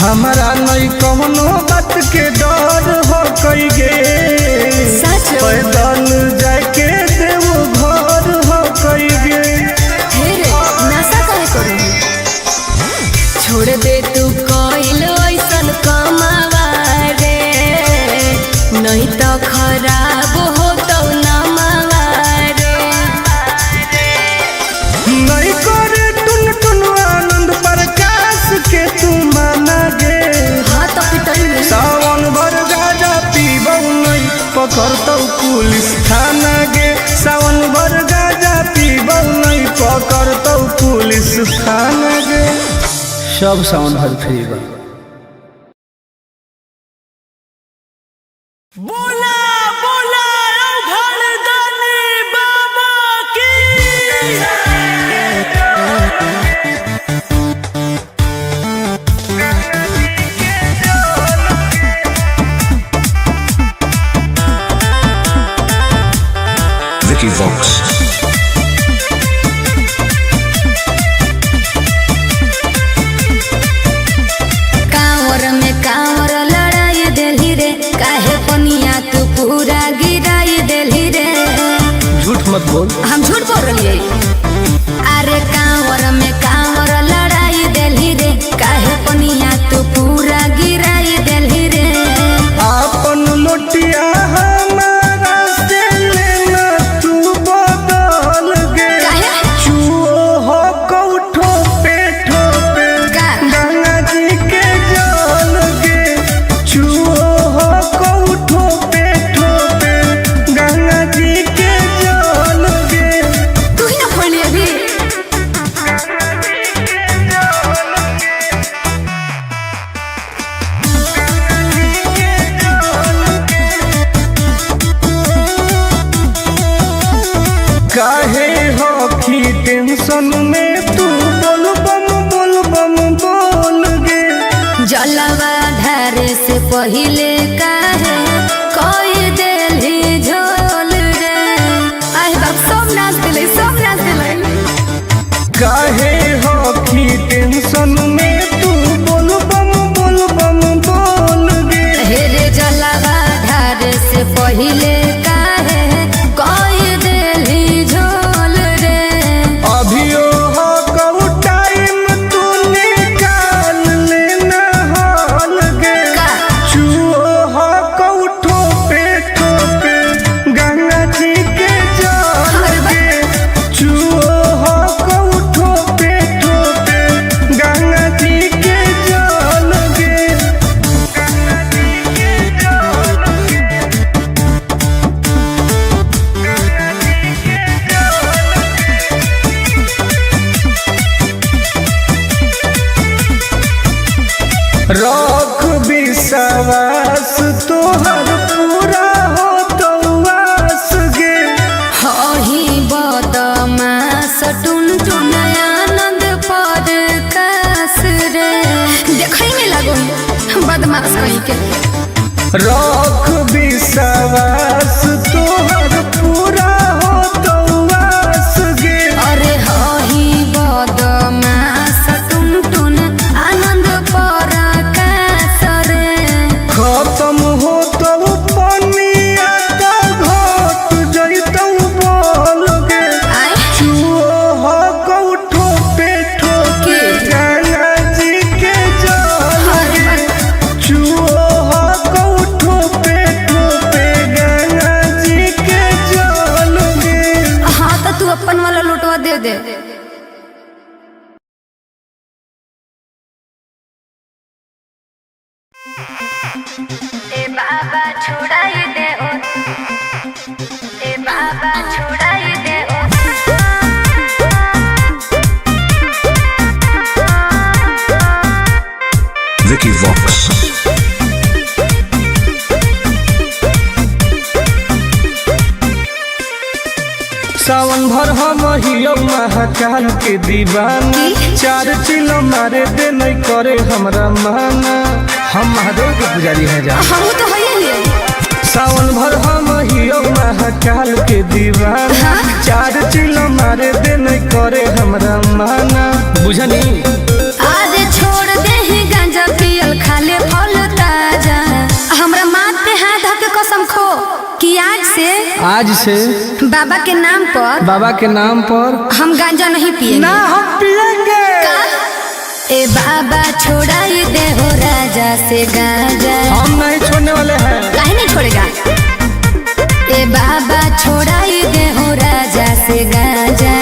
हमारा नहीं कौनो बात के डर हो कई गे। सच पैदल जाके देवो घर हो कई गे। नशा करे करो छोड़ दे तू कोइल ऐसन कमावा रे नहीं तो खराब हो तो नमावा रे। नहीं करे टुन टुन आनंद प्रकाश के तू माना गे। हाँ तो पिटल सावन भर गाजा पीबौ नहीं पकड़तौ पुलिस थाना गे। सावन भर गाजा पीबौ नहीं पकड़तौ पुलिस थाना गे। सब सावन भर फ्री बा। बोला बोला घरदानी बाबा की। Vicky Vox. कांवर में कांवर लड़ाई देली रे काहे पनिया तू पूरा गिराई देली रे। झूठ मत बोल। हम झूठ बोल रही अरे कांवर में कांवर लड़ाई देली रे काहे पनिया तू पूरा गिराई देली रे। आपन लोटिया हमारा से लेना तू बदल पहिले काहे कोई देली झोल रे। आए बाप सब नाच दिले काहे हो की टेंशन में तू बोल बम बोल गे। हेरे जलावा ढारे से पहिले काहे कोई देली झोल रे। अभियो हो कऊ टाइम तू निकाल लेना हाल गे। चुओ हो कऊ ठोपे गंगा जी के जल गे। चुओ हो कऊ ठोपे गंगा जी के जल गे। रख विश्वास तोहर पूरा हो तो वास गे। हही बदमास टुन आनंद पर कास रे। देखै में लगो बदमाश कहीं के। रख विश्वास तोहर पूरा हो तो वास गे। अरे हही बदमास टुन आनंद पर कास रे। खत्म हो तो पनिया तो घट जइतौ बोल गे। आय चुओ हो कौ ठोपे गंगा जी के जल गे। चुओ हो कौ ठोपे गंगा जी के जल गे। हाँ तो तू अपन वाला लुटवा दे। ए बाबा छोड़ाई दे ओ, ए बाबा छोड़ाई दे ओ। Vicky Vox. सावन भर हम हियो महाकाल के दीवाना। 4 चिलो मारे दे नहीं करे हमरा माना। हम महादेव के पुजारी हैं जा। हम तो है ही। सावन भर हम हियो महाकाल के दीवाना। 4 चिलो मारे दे नहीं करे हमरा माना। बुझनी आज छोड़ दे ही गांजा पियल खाले फल ताजा। हमरा माथ पे हाथ धऽ के कसम खो कि आज से बाबा के नाम पर हम गांजा नहीं पिएंगे। ना हम पिएंगे। ए बाबा छोड़ाई दे हो राजा से गांजा। हम नहीं छोड़ने वाले हैं। काहे नहीं छोड़ेगा। ए बाबा छोड़ाई दे हो राजा से गांजा।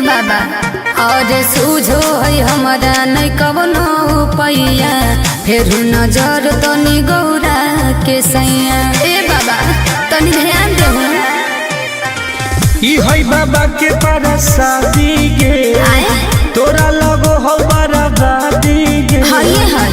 बाबा और सूझो है हमारा नहीं कवनो पैया। फिर नजर तनी गौरा के सैया। ए बाबा तनी ध्यान दे। ई है बाबा के परसादी गे। तोरा लगो हो बराबादी गे। हये है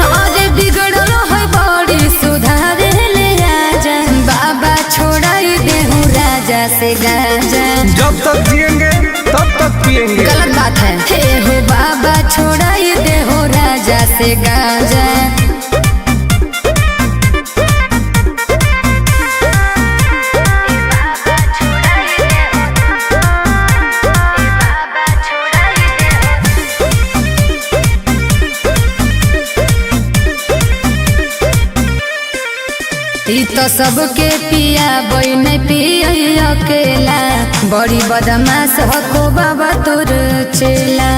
अरे बिगड़ल है बड़ी सुधारे ले आजा। बाबा छोड़ाई दे हूँ राजा से गांजा। जब तक जिएंगे तब तक पिएंगे। गलत बात है। हे हो बाबा छोड़ाई दे हो राजा से गांजा। ई तो सबके पिया बई नहीं पिया अकेला। बड़ी बदमाश हको बाबा तोर चेला।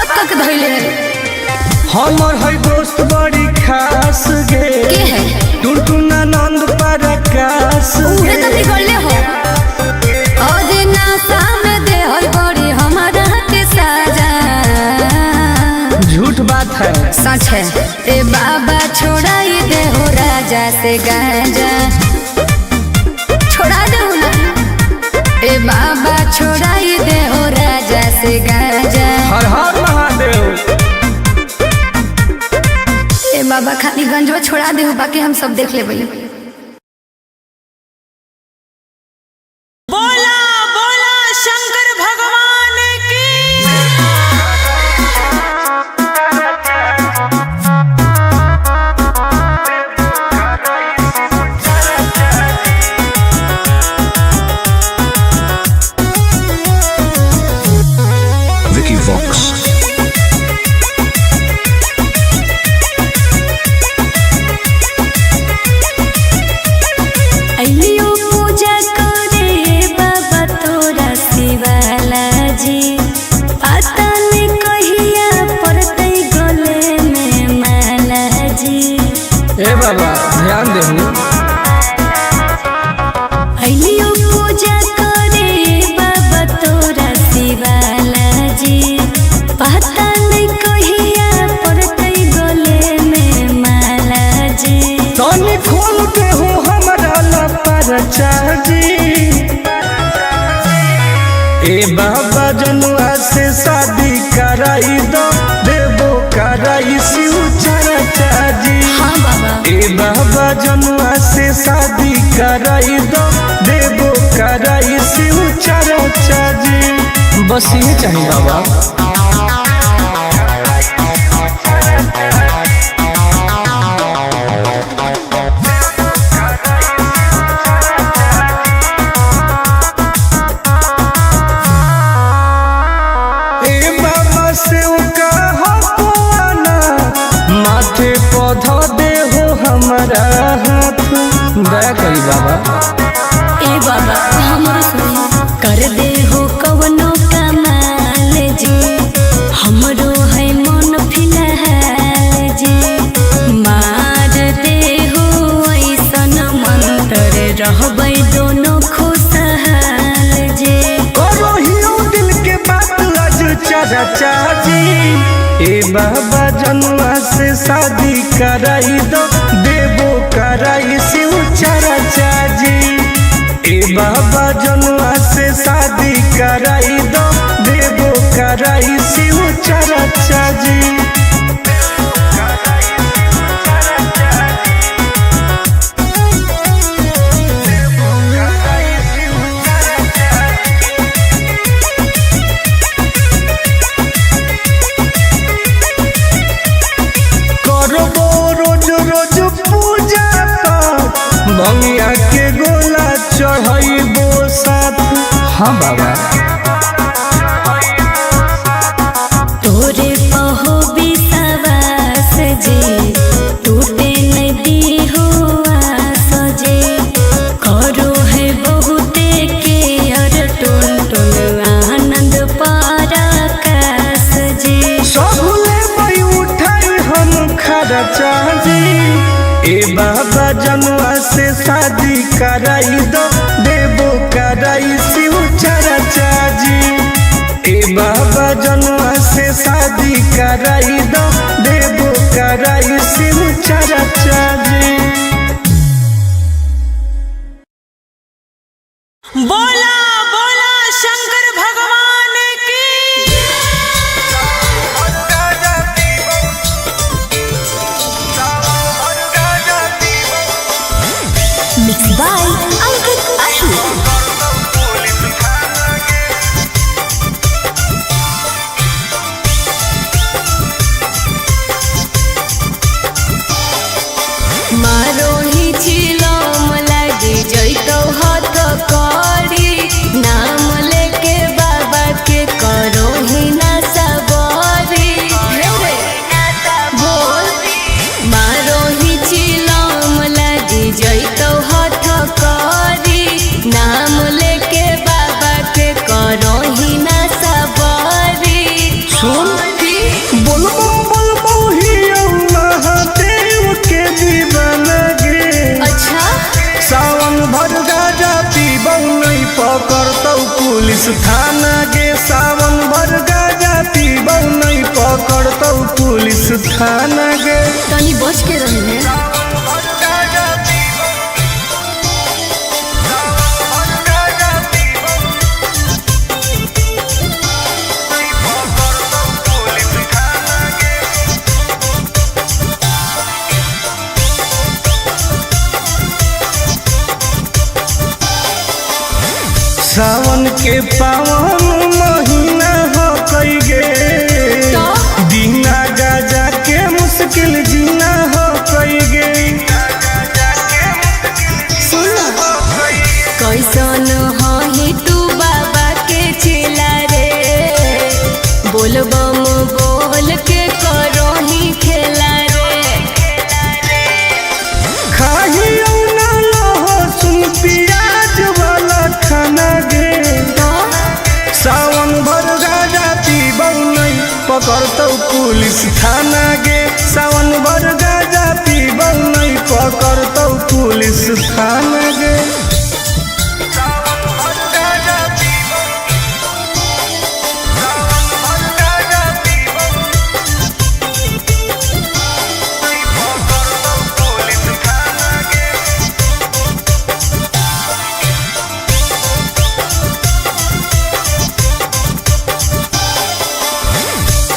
तक धैले हमर है दोस्त बड़ी खास गे। के है टुनटुना नंद परकाश उहे तो बिगड़ले हो। और नासा में दे है बड़ी हमारा के साजा। झूठ बात है सच है। ए बाबा छोड़ाई दे हो राजा से गांजा। छोड़ा दे ना। ए बाबा छोड़ाई दे हो राजा से गांजा। हर हर महादेव। बाबा खाली गंजवा छोड़ा दे, बाकी हम सब देख लेबै। बोला बोला शंकर भगवान की। Vicky Vox. अइलियो पूजा करे बाबा तोरा शिवाला जी, पता नहीं कहिया पड़तै गले में माला जी। ए बाबा ध्यान देहु। अइलियो पूजा करे बाबा तोरा शिवाला जी, पता नहीं कहिया पड़तै गले में माला जी। तनी खोल के हो हमरा लपरचा जी। ए बाबा जनुआ से शादी कराई दो, देबो कराई शिव चर्चा जी। हाँ बाबा। ए बाबा जनुआ से शादी कराई दो, देबो कराई शिव चर्चा जी। बस ये चाहिए बाबा। माथे पौधा दे हो हमारा हाथ, दया करी बाबा। ए बाबा हमरो सुन कर दे हो कवनो कमाल जी, हमरो है मन फिलहाल जी। मार दे हो ऐसन मंत्र रहबै दोनों खुशहाल जी। करो हियो दिल के बात आज चर्चा जी। ए बाबा जनुआ से शादी कराई दो, देबो कराई शिव चर्चा जी। ए बाबा जनुआ से शादी कराई दो, देबो कराई शिव चर्चा जी। भंगिया के गोला चढ़ाइबो साथ। हाँ बाबा। तोरे पहो विश्वास जी, टूटे नहीं दी हो आस जी। करो है बहुते के अर टुन टुन आनंद पराकाश जी। सबले मई उठाई हम खर्चा जी। ए बाबा जनुआ से शादी कराई दो, देबो कराई शिव चर्चा जी। ए बाबा जनुआ से शादी कराई दो, देबो कराई शिव चर्चा जी। बोला बोला शंकर भगवान की। मिक्स बाय अंकित अही। मारो ही चिलम लागी जैतो हाथ करी, नाम लेके बाबा के करो ही ना सबरी। बोल मारो ही चिलम लागी जैतो हाथ करी, नाम लेके बाबा के करो ही ना सबरी। सुन बोलबो बोलबो ही महादेव के दीवाना गे। अच्छा सावन भर गाजा पीबौ नहीं पकड़तौ पुलिस थाना गे। सावन भर गाजा पीबौ नहीं पकड़तौ पुलिस थाना गे। तनी बच के रही है। के पावन महीना हो कई गे दीना गाजा के मुश्किल जीना हो कई गे कैसन हही तू बाबा के चेला रे बोल बम बोल के करही खेला रे खाही ना लहसुन प्याज वाला खाना गे सावन भर गाजा पीबौ नहीं पकड़तौ पुलिस थाना गे सावन भर गाजा पीबौ नहीं पकड़तौ पुलिस थाना गे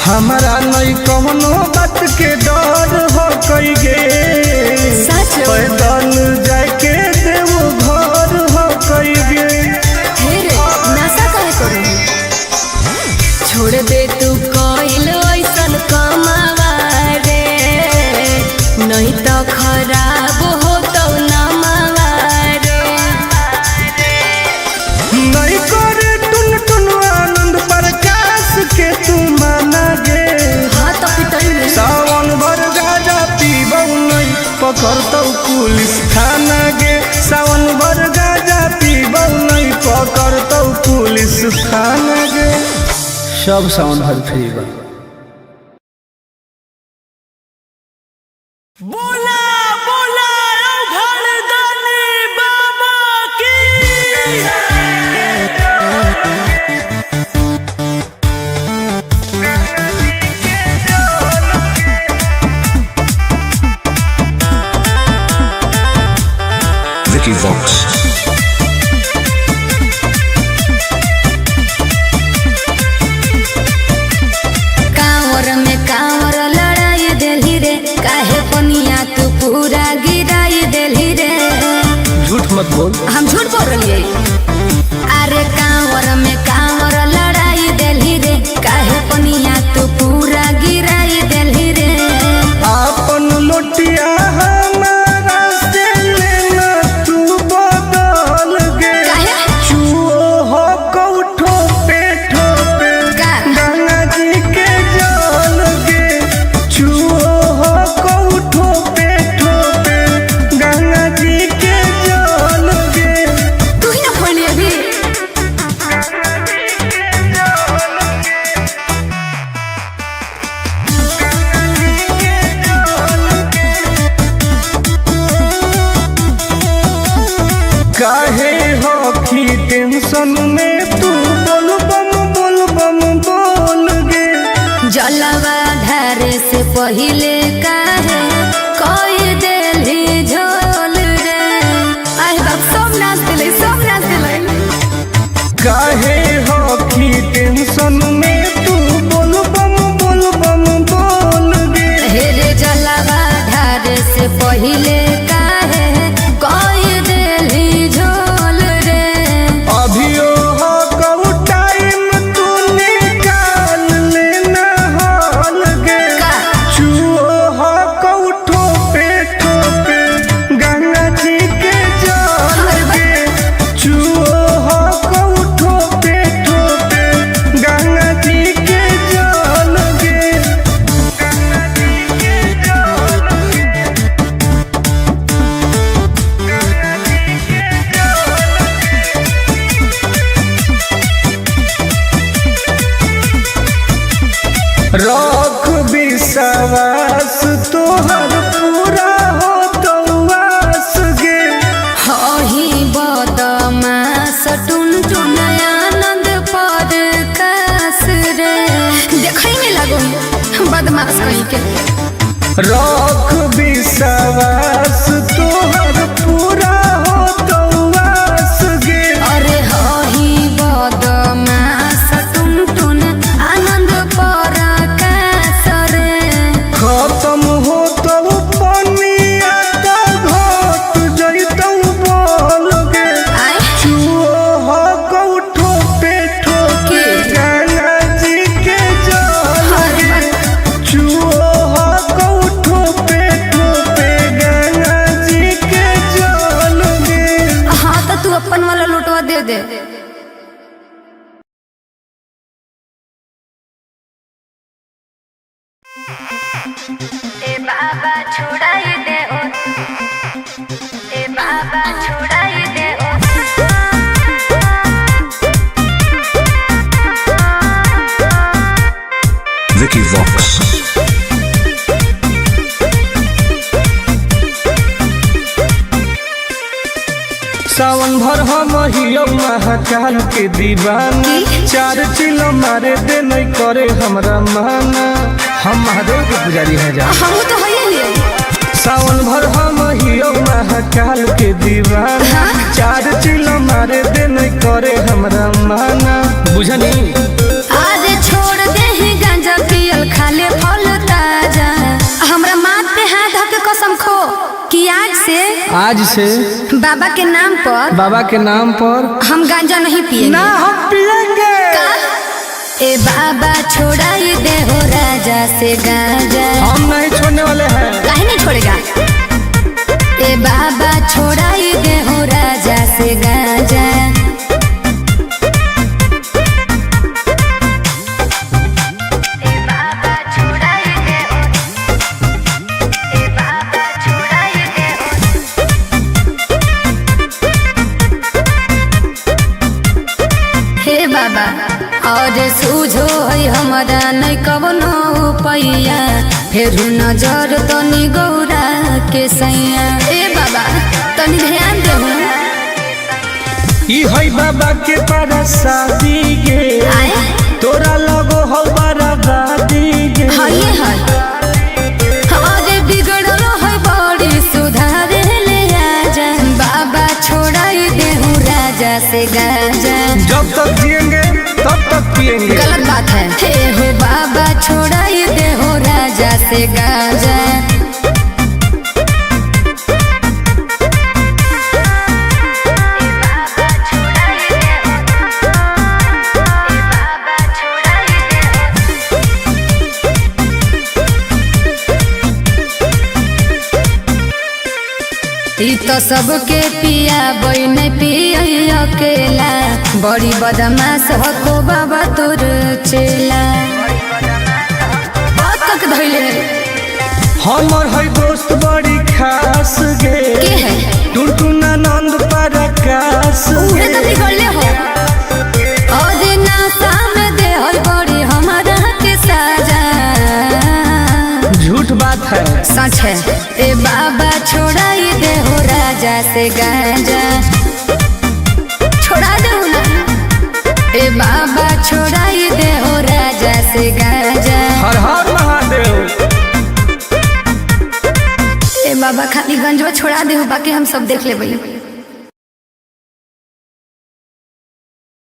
हमारा नहीं कौनो बात के डर हो कई गे पैदल जाके देवो घर हो कई गे नशा काहे करू छोड़ दे तू कइल ऐसन कमावा रे नहीं तो खराब हो तो नमावा रे नहीं करे टुन टुन आनंद प्रकाश के तू माना गे हाँ तो पिटल सावन भर गाजा पीबौ नहीं पकड़तौ पुलिस थाना गे सावन भर गाजा पीबौ नहीं पकड़तौ पुलिस थाना गे सब सावन भर फ्री बा। बोला बोला घरदानी बाबा की Vicky Vox. कांवर में कांवर लड़ाई देली रे काहे पनिया तू पूरा गिराई देली रे झूठ मत बोल हम झूठ बोल रही अरे कांवर में कांवर लड़ाई देली रे काहे पनिया तू पूरा गिराई देली रे आपन लोटिया हमारा से लेना तू बदल गे काहे? चुओ हो कौठो पे ठोपे का? गंगा जी के जल गे चुओ हो कौठो पे ठोपे गंगा जी के जल गे तू ही ना खोली अभी काहे हो की टेंशन में तू बोल बम बोल गे जलवा धारे से पहिले काहे कोई देली झोल रे आए बाप सब नाच दिले काहे हो की टेंशन में तू बोल बम बोल गे हेरे जलवा धारे से पहिले काहे कोई देली झोल रे अभियो हो कऊ टाइम तू निकाल लेना हॉल गे का? चुओ हो कऊ ठोपे ठोपे गंगा जी के जल गे चुओ हो कऊ ठोपे ठोपे गंगा जी के जल गे रख विश्वास तोहर पूरा हो तो वास गे हही बदमास टुन टुन आनंद पर कास रे देखै में लगो बदमाश कहीं के रख विश्वास तोहर पूरा हो तो वास गे अरे हही बदमास टुन टुन आनंद पर कास रे खत्म हो तो पनिया तो घट जैतौ बोल गे आए चुओ हो कौठो पे ए बाबा छोड़ाई दे ओ, ए बाबा छोड़ाई दे ओ। Vicky Vox. सावन भर हम हियो महाकाल के दीवाना, 4 चिलो मारे दे नहीं करे हमरा माना। हम महादेव के पुजारी हैं जा। हम तो है सावन भर हम हियो महाकाल के दीवाना, 4 चिलो मारे दे नहीं करे हमरा माना। बुझनी आज छोड़ दे ही गांजा पियल खाले फल ताजा। हमरा माथ पे हाथ धके कसम खो कि आज से बाबा के नाम पर हम गांजा नहीं पिएंगे। ना हम पिएंगे। ए बाबा छोड़ाई दे हो राजा से गांजा। हम नहीं छोड़ने वाले हैं। काहे नहीं छोड़ेगा? ए बाबा छोड़ाई दे हो राजा से गांजा। बाबा और सूझो है हमारा नहीं कवनो पैया, फिर नजर तनी गौरा के सैया। ए बाबा तनी ध्यान दे। ई है बाबा के परसादी गे, तोरा लगो हो बराबादी गे। हाँ ये है अरे बिगड़ल है बड़ी सुधार ले आजा। बाबा छोड़ाई दे हूँ राजा से गांजा। जब तक जिएंगे तब तक पिएंगे। गलत बात है। हे हो बाबा छोड़ाई दे हो राजा से गांजा। ई तो सबके पिया बन पिया अकेला, बड़ी बदमाश हो बाबा तोर चेला। बात तक धैले हमर है दोस्त बड़ी खास गे, के है टुनटुना नंद परकाश उहे तो बिगड़ले हो। और नासा में दे हो बड़ी हमारा के साजा। झूठ बात है सच है। ए बाबा छोड़ाई दे हो राजा से गांजा। छोड़ा दे ना। ए बाबा छोड़ाई दे हो राजा से गांजा। हर हर महादेव। ए बाबा खाली गंजवा छोड़ा दे हो, बाकी हम सब देख लेबै।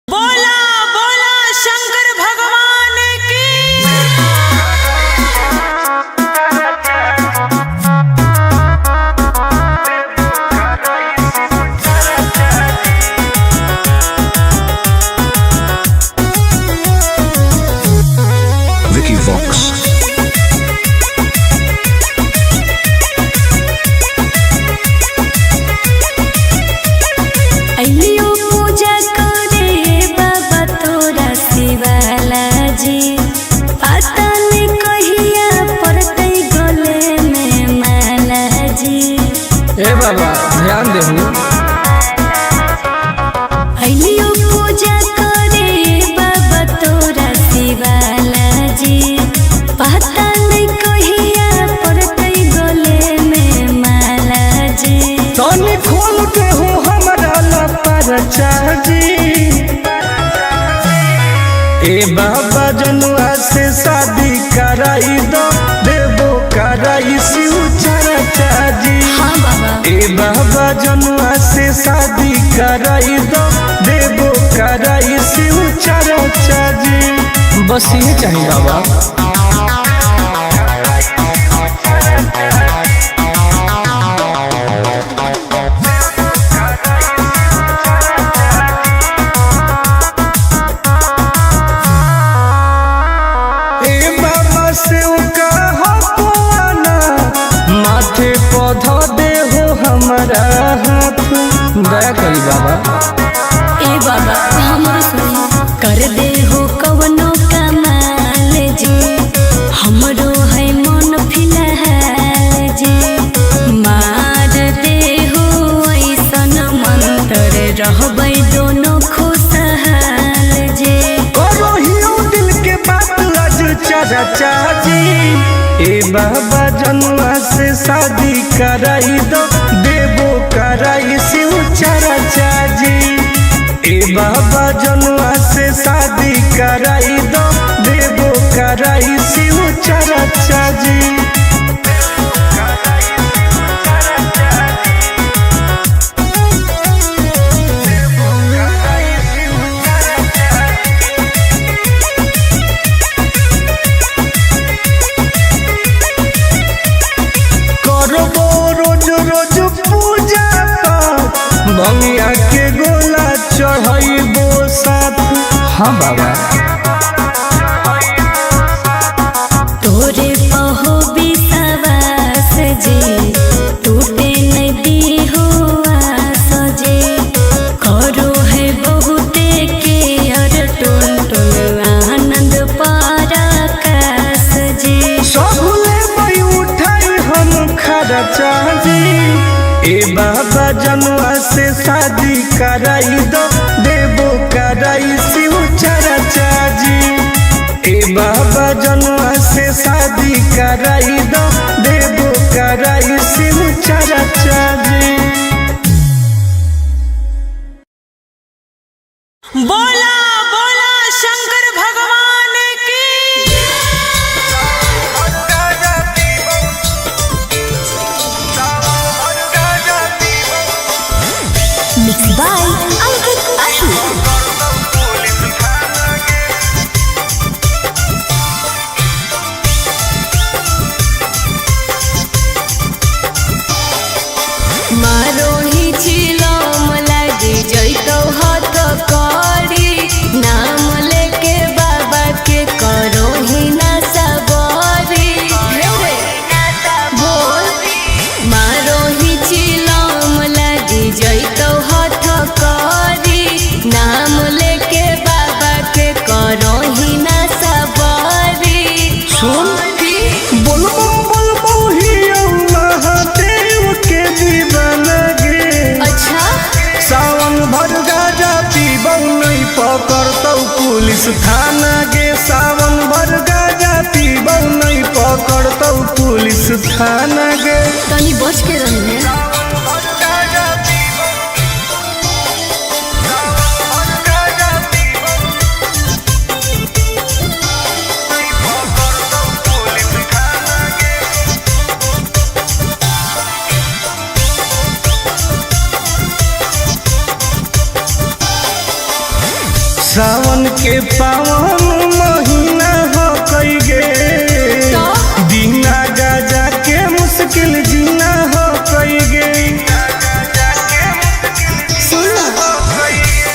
बोला बोला शंकर भगवान की। Vicky Vox. अइलियो पूजा करे बाबा तोरा शिवाला जी। पता नहीं कहिया पड़तै गले में माला जी। ए बाबा ध्यान देहु। अइलियो पूजा करे बाबा तोरा शिवाला जी। पता नहीं कहिया पड़तै गले में माला जी। तनी खोल के हो हमरा ला परचा जी। ए बाबा जनुआ से शादी कराई दो, देवो कराई शिव चर्चा जी। हाँ बाबा ए बाबा जनुआ से शादी कराई दो, देवो कराई शिव चर्चा जी। बस ये चाहिए बाबा। माथे पौधा दे हो हमारा हाथ, दया करी बाबा। ए बाबा हमरो सुनी कर दे हो कवनो कमाल जी। हमरो है मन फिलहाल चर्चा जी। ए बाबा जनुआ से शादी कराई दो, देवो कराई शिव चर्चा जी। ए बाबा जनुआ से शादी कराई दो, देवो कराई शिव चर्चा जी। बंगिया के गोला चढ़ाइबो साथ। हाँ बाबा तोरे पहो विश्वास जी, टूटे नहीं हुआ सजे। करो है बहुते के अर टुन टुन आनंद पराकाश जी। सबले बई उठाई हम खर्चा जी। ए बाबा जनुआ से शादी कराई दो, देवो कराई शिव चर्चा जी। ए बाबा जनुआ से शादी कराई दो, देवो कराई शिव चर्चा जी। बोला बोला शंकर भगवान की। Mixed by Ankit Ahu. मारो ही चिलम लागी जैतो हाथ करी, नाम लेके बाबा के करो ही ना सबरी। बोल मारो ही चिलम लागी जैतो हाथ करी, नाम लेके बाबा के करो ही ना सबरी। सुन बोल ही महादेव के दीवाना गे। अच्छा सावन भर गाजा पीबौ नहीं पकड़तौ पुलिस थाना गे। सावन भर गाजा पीबौ नहीं पकड़तौ पुलिस थाना गे। तनी बच के रही है। सावन के पावन महीना हो कई गे, बिना गाजा के मुश्किल जीना हो कई गे।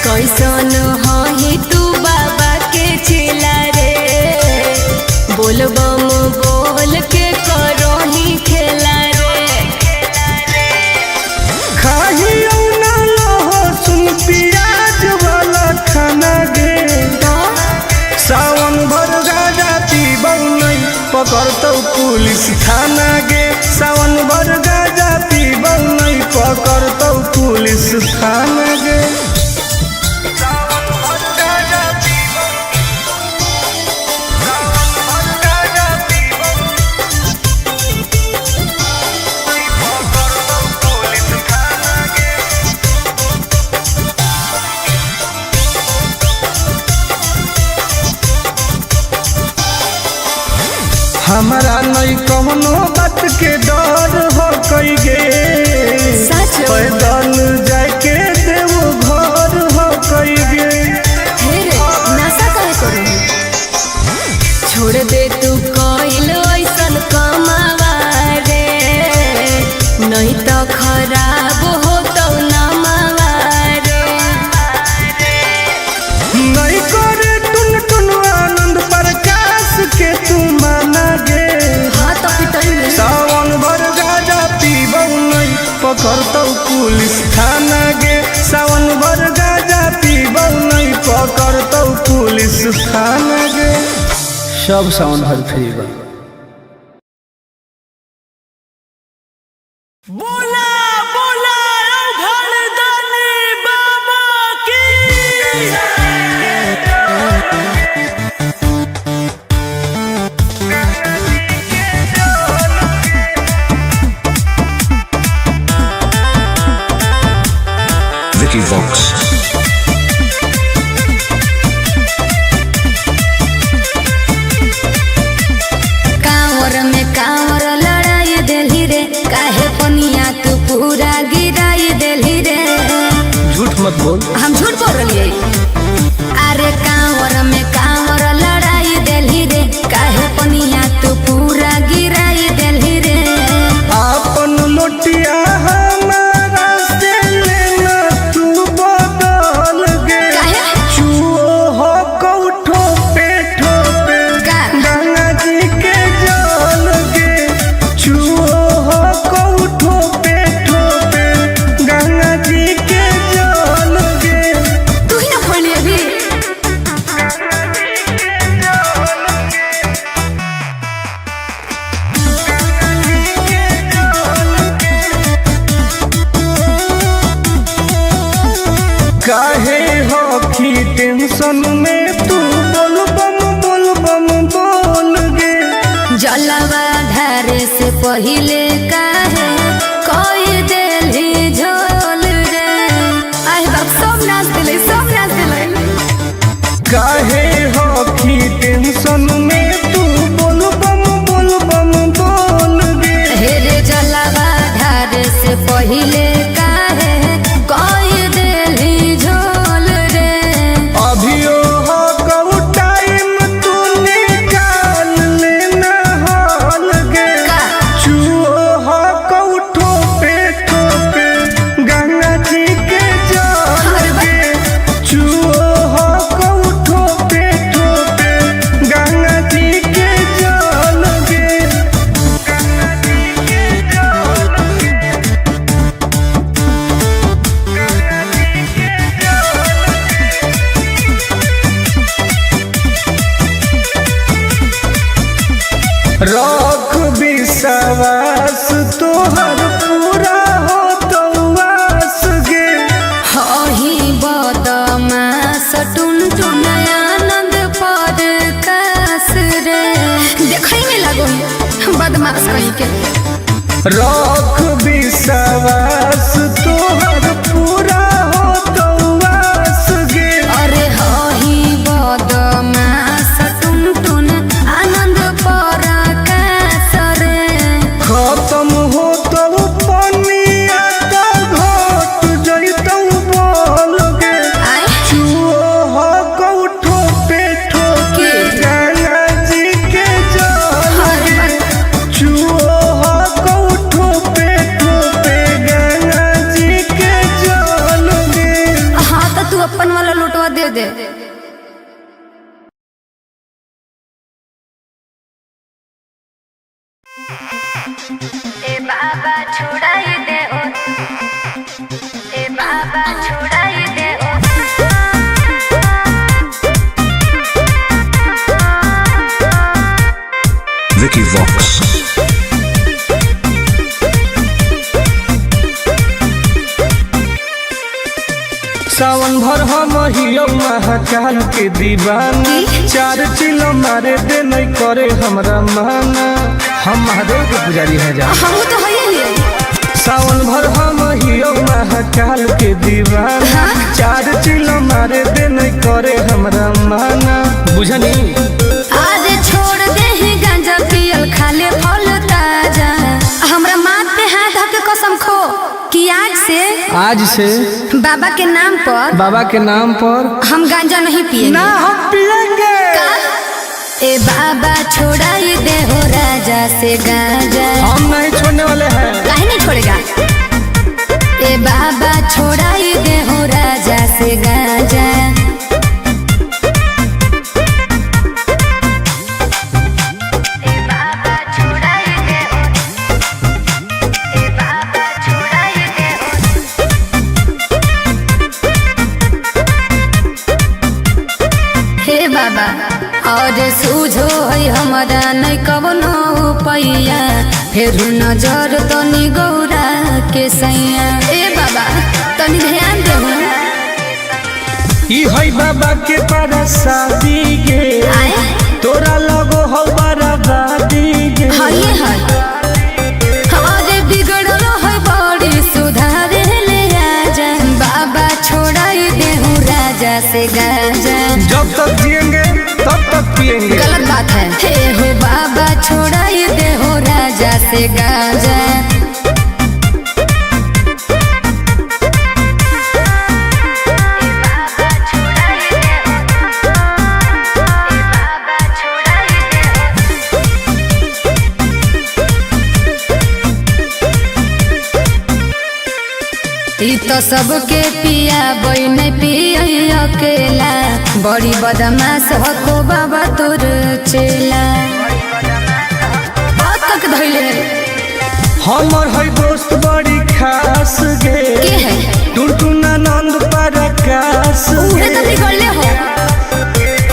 कैसन ही तू बाबा के चेला रे, बोलबम बोल के करो ही खेला रे। खाही ना लहसुन प्याज वाला खाना गे। सावन भर गाजा पीबौ नहीं पकड़तौ पुलिस थाना गे। सावन भर गाजा पीबौ नहीं पकड़तौ पुलिस थाना गे। हमारा नहीं कौनो बात के डर हो कई गे। पैदल जाके देव घर हो कई गे। नशा करे करो छोड़ दे तू कोइल ऐसन कमावा रे, नहीं तो खराब हो तो नमावा रे। नहीं करे टुन टुन आनंद प्रकाश के तू माना गे। हाँ तो पिटाई सावन भर गाजा पीबौ नहीं पकड़तौ पुलिस थाना गे। सावन भर गाजा पीबौ नहीं पकड़तौ पुलिस थाना गे। सब सावन भर फ्री बा। बोला बोला घरदानी बाबा की। मत बोल। हम झूठ बोल रही। अरे कांवर में कांवर लड़ाई देली रे, काहे पनिया तू पूरा गिराई देली रे। अपन लोटिया हमारा से लेना तू बदल गे। चुओ हो कौठो पे ठोपे गंगा जी के जल गे। चुओ हो कौठो पे ठोपे गंगा जी के जल गे। तू ही ना खोली अभी। काहे हो की टेंशन में तू बोल बम बोल गे। जलवा ढारे से पहिले काहे कोई देली झोल रे। आई बाप सब नाच दिले, सब नाच दिले। काहे हो की टेंशन में तू बोल बम बोल गे। हे रे जलवा ढारे से पहिले काहे कोई देली झोल रे। अभियो हो कऊ टाइम तू निकाल लेना हाल गे। चुओ हो कऊ ठोपे ठोपे गंगा जी के जल गे। चुओ हो कऊ ठोपे ठोपे गंगा जी के जल गे। गंगा जी के जल गे। गंगा जी के रख विश्वास तोहर पूरा हो तवास गे। हही बदमाश टुन टुन आनंद पर कास रे। देखई में लागो बदमाश कहीं के। रख विश्वास तोहर पूरा हो तवास गे। अरे हही बदमाश टुन टुन आनंद पर कास रे। खत्म हो तो पनिया तो घट जइतौ बोल गे। आय चुओ हो कौठो पे ठोके गंगा जी के जल गे। चुओ हो कौठो पे ठोके गंगा जी के जल गे। हाँ तो तू अपन वाला लुटवा दे दे। ए बाबा छुड़ाई दे ओ, ए बाबा छुड़ाई दे ओ। Vicky Vox. सावन भर हम हियो महाकाल के दीवाना। चार चिलो मारे दे नहीं करे हमरा माना। हम महादेव के पुजारी हैं जा। हम तो है ही। सावन भर हम हियो महाकाल के दीवाना। चार चिलो मारे दे नहीं करे हमरा माना। बुझनी आज छोड़ दे ही गांजा पियल खाले फल ताजा। हमरा माथ पे हाथ धके कसम खो कि आज से बाबा के नाम पर हम गांजा नहीं पिएंगे। ना हम पिएंगे। ए बाबा छोड़ाई दे हो राजा से गांजा। हम नहीं छोड़ने वाले हैं। काहे नहीं छोड़ेगा। ए बाबा छोड़ाई दे हो राजा से गांजा। ए बाबा छोड़ाई दे हो, ए बाबा छोड़ाई दे हो। हे बाबा और सूझो है हमारा नहीं कवनो पैया। फिर नजर तनी गौरा के सैया। ए बाबा तनी ध्यान दे। ई है बाबा के परसादी गे। तोरा लगो हो बराबादी गे। हाय हाय अरे बिगड़लो है बड़ी सुधारे ले आजा। बाबा छोड़ाई दे हूँ राजा से गांजा। जब तक जिएंगे तब तक पिएंगे। गलत बात है। हे हो बाबा छोड़ाई दे हो राजा से गांजा। ई तो सबके पिया बन पिया अकेला बड़ी बदमाश हो बाबा तोर चेला बात तक धैले हमर है दोस्त बड़ी खास गे के है टुनटुना नंद प्रकाश उहे तो बिगड़ले हो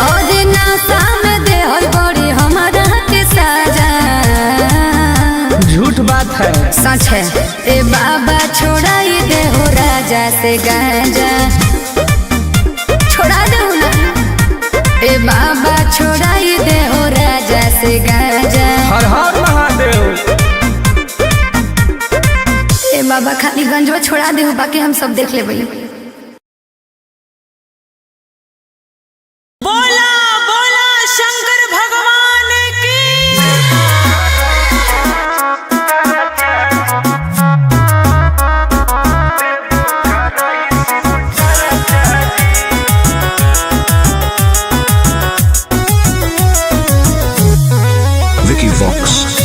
और नासा में दे हर बड़ी हमारा के साजा झूठ बात है सच है ए बाबा छोड़ाई दे हो राजा से गांजा छोड़ा दे ना ए बाबा छोड़ाई दे हो राजा से गांजा हर हर महादेव ए बाबा खाली गंजवा छोड़ा दे हो बाकी हम सब देख ले भाई बोला बोला शंकर भगवान की Vicky Vox.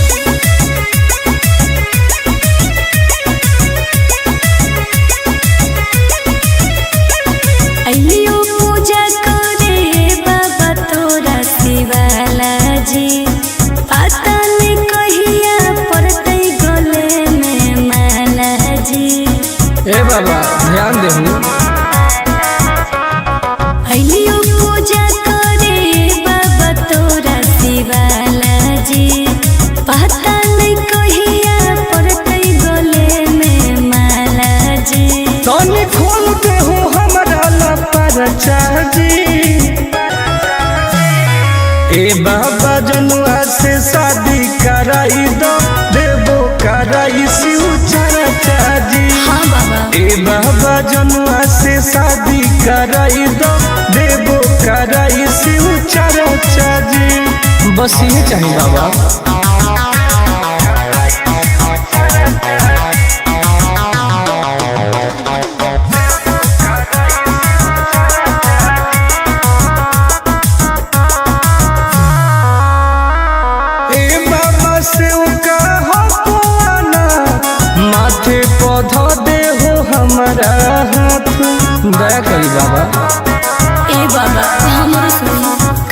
अइलियो पूजा करे बाबा तोरा शिवाला जी पता नहीं कहिया पड़ते गले में माला जी ए बाबा ध्यान देहु अइलियो पूजा करे बाबा तोरा शिवाला जी पता नहीं कहिया पड़ते गले में माला जी तनी खोल दे हो हमरा लपरचा जी ए बाबा जनुआ से शादी कराई दो देबो कराई शिव चरचा जी हाँ बाबा ए बाबा जनुआ से शादी कराई दो देबो कराई शिव चरचा जी बस ये चाहिए बाबा ए बाबा से का हो आना माथे पौधा दे हो हमारा हाथ दया करी बाबा ए बाबा हमरो सुन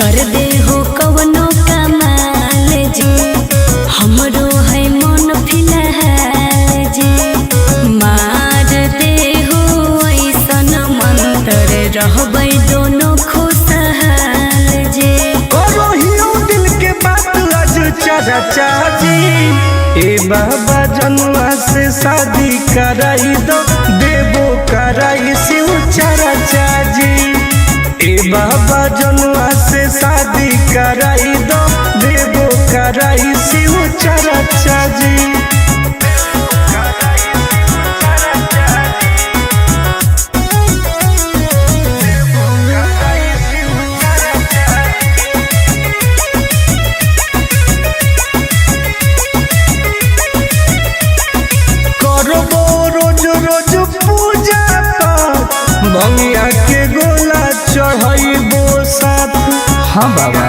कर दे हो कवनो कमाल जी हमरो है मन फिलहाल जी मार दे हो ऐसन मंत्र रहबै दोनों खुशहाल जी करो हियो दिल के बात आज चरचा जी ए बाबा जनुआ से शादी कराई दो देबो कराई शिव चरचा जी ए बाबा जनुआ से शादी कराई दो देबो कराई शिव चरचा जी करबो रोज रोज पूजा पाठ भंगिया के गोला चढ़ाइबो साथ हाँ बाबा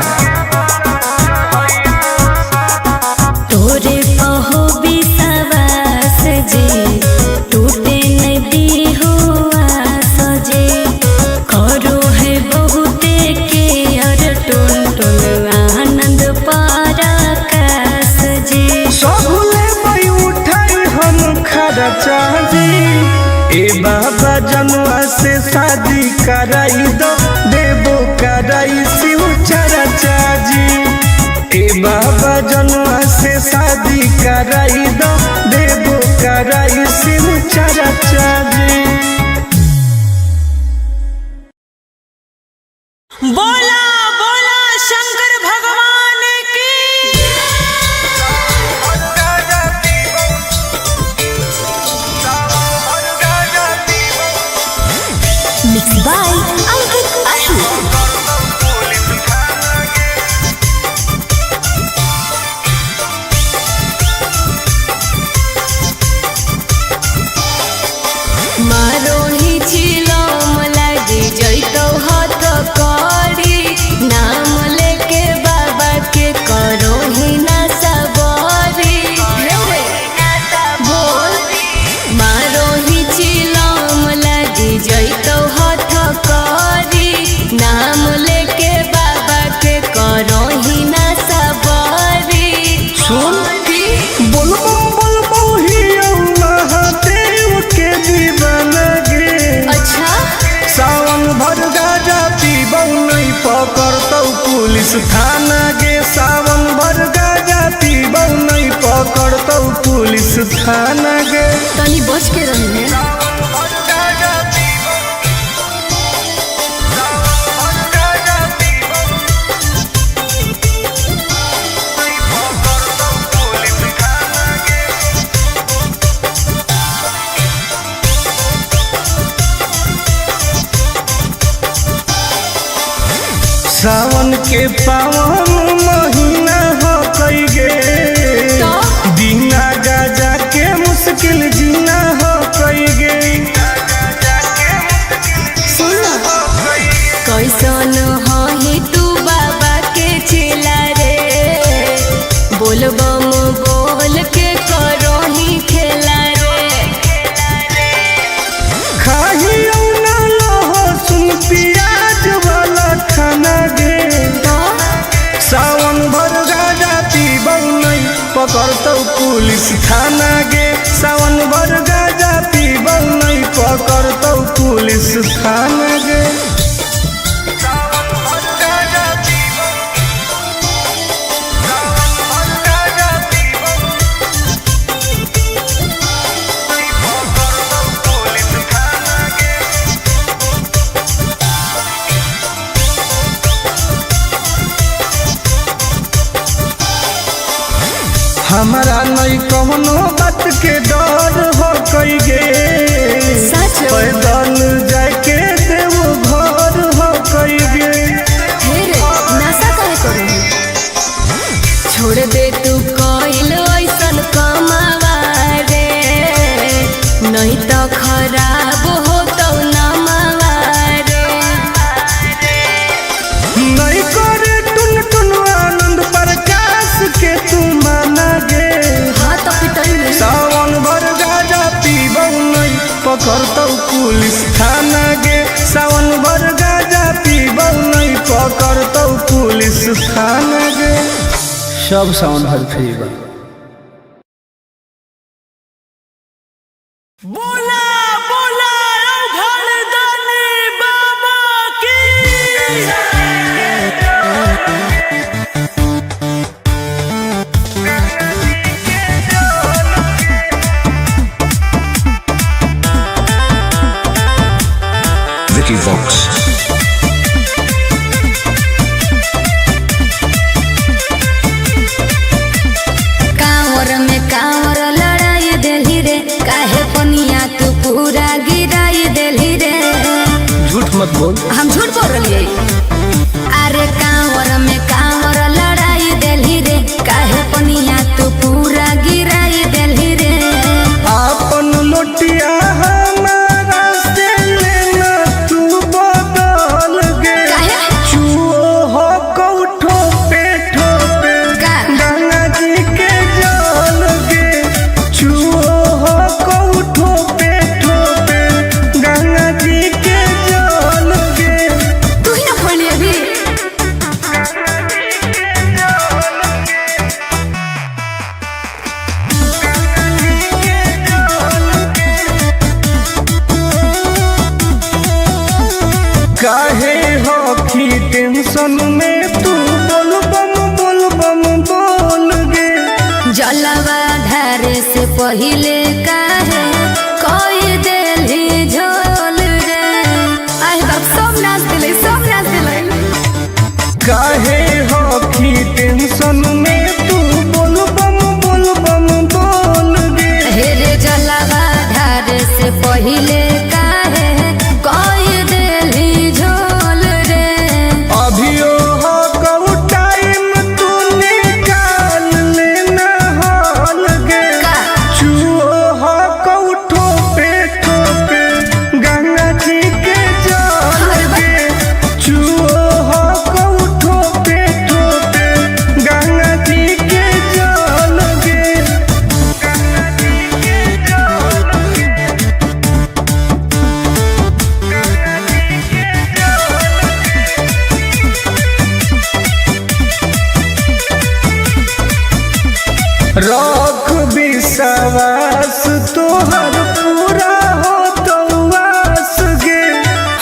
तोरे पहो विश्वास जी टूटे नदी हो आस जी करो है बहुते के अर टुन टुन आनंद पराकाश जी सबले मई उठाई हम खर्चा जी ए बाबा जनुआ से शादी कराई दो देबो कराई शिव चरचा जी ए बाबा जनुआ से शादी कराई दो देबो कराई शिव चरचा जी बोला बोला शंकर भगवान की mix by Ankit Ashu police थाना गे सावन भर गाजा पीबौ नहीं पकड़तौ पुलिस थाना गे। तनी बच के रही है। सावन के पावन महीना हो कई गे बिना गाजा के मुश्किल जीना हो कई गे। कैसन ही तू बाबा के चेला रे बोल बम बोल के करो ही खेला रे। खाही ना लहसुन प्याज वाला खाना गे सावन भर गाजा पीबौ नहीं पकड़तौ पुलिस थाना गे। सावन भर गाजा पीबौ नहीं पकड़तौ पुलिस थाना गे। हमारा नहीं कौनो बात के डर हो कई गे पैदल जाके देव घर हो कई गे। नशा काहे करू छोड़ दे तू कोइल ऐसन कमावा रे नहीं तो खराब हो तो नमावा रे। नहीं करे टुन टुन आनंद प्रकाश के तू माना गे। हाँ तो पिटाई सावन भर गाजा पीबौ नहीं पकड़तौ पुलिस थाना गे। सावन भर गाजा पीबौ नहीं पकड़तौ पुलिस थाना गे। सब सावन भर पीबौ। बोला बोला घरदानी बाबा की। Vicky Vox. कांवर में कांवर लड़ाई देली रे काहे पनिया तू पूरा गिराई देली रे। झूठ मत बोल। हम झूठ बोल रही अरे कांवर में कांवर लड़ाई देली रे काहे पनिया तू पूरा गिराई देली रे। आपन लोटिया हमारा से लेना तू बदल गे। काहे? चुओ हो कौठो पे ठोपे का? गंगा जी के जल गे। चुओ हो कौठो पे ठोपे गंगा जी के जल गे। तू ही ना खोली अभी। काहे हो की टेंशन में तू बोल बम बोल गे। जलवा धारे से पहिले काहे कोई देली झोल रे। आए बाप सब नाच दिले सब नाच दिले। काहे हो की टेंशन में तू बोल बम बोल गे। हेरे जलवा धारे से पहिले काहे कोई देली झोल रे। अभियो हो कऊ टाइम तू निकाल लेना हाल गे। का? चुओ हो कऊ ठोपे गंगा जी के जल गे। चुओ हो कऊ ठोपे गंगा जी के जल गे। रख विश्वास तोहर पूरा हो तो आस गे।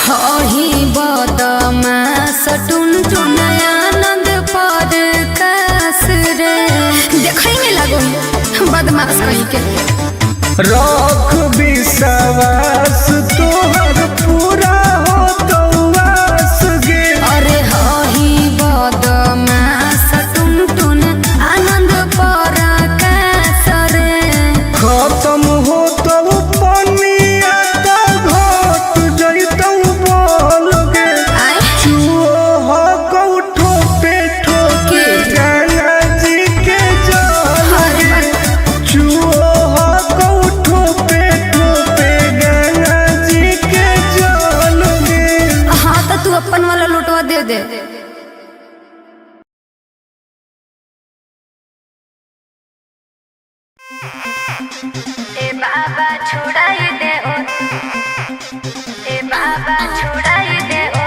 हही बदमास टुन टुन आनंद कहीं के रख विश्वास तोहर पूरा हो तो वास गे। अरे हही बदमाश टुनटुन आनंद पर रे खत्म हो तो पनिया तो घट जइतौ बोल गे। चूहो को ठोपे ठोके गंगा जी के जल गे। चूहो को ठोपे ठोपे गंगा जी के जल गे। हाँ तो तू अपन वाला लोटवा दे दे। ए बाबा छुड़ाई दे ओ, ए बाबा छुड़ाई दे ओ।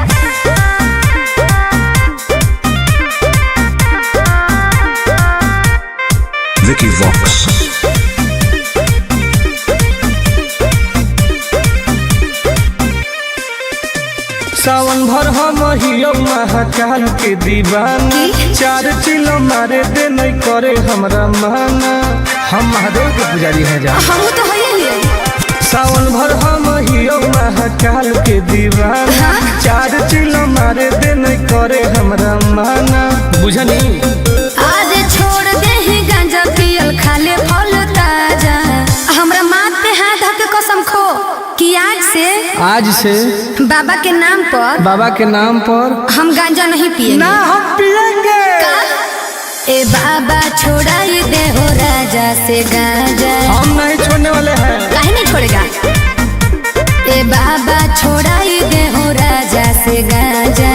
Vicky Vox. सावन भर हम हियो महाकाल के दीवाना। 4 चिलो मारे दे नहीं करे हमरा माना। हम महादेव के पुजारी हैं जा। हम तो है ही। सावन भर हम हियो महाकाल के दीवाना। 4 चिलो मारे दे नहीं करे हमरा माना। बुझनी आज छोड़ दे ही गांजा पियल खाले फल ताजा। हमरा माथ पे हाथ धर के कसम खो कि आज से बाबा के नाम पर हम गांजा नहीं पिएंगे। ना हम पिएंगे। ए बाबा छोड़ाई दे हो राजा से गांजा। हम नहीं छोड़ने वाले हैं। काहे नहीं छोड़ेगा। ए बाबा छोड़ाई दे हो राजा से गांजा।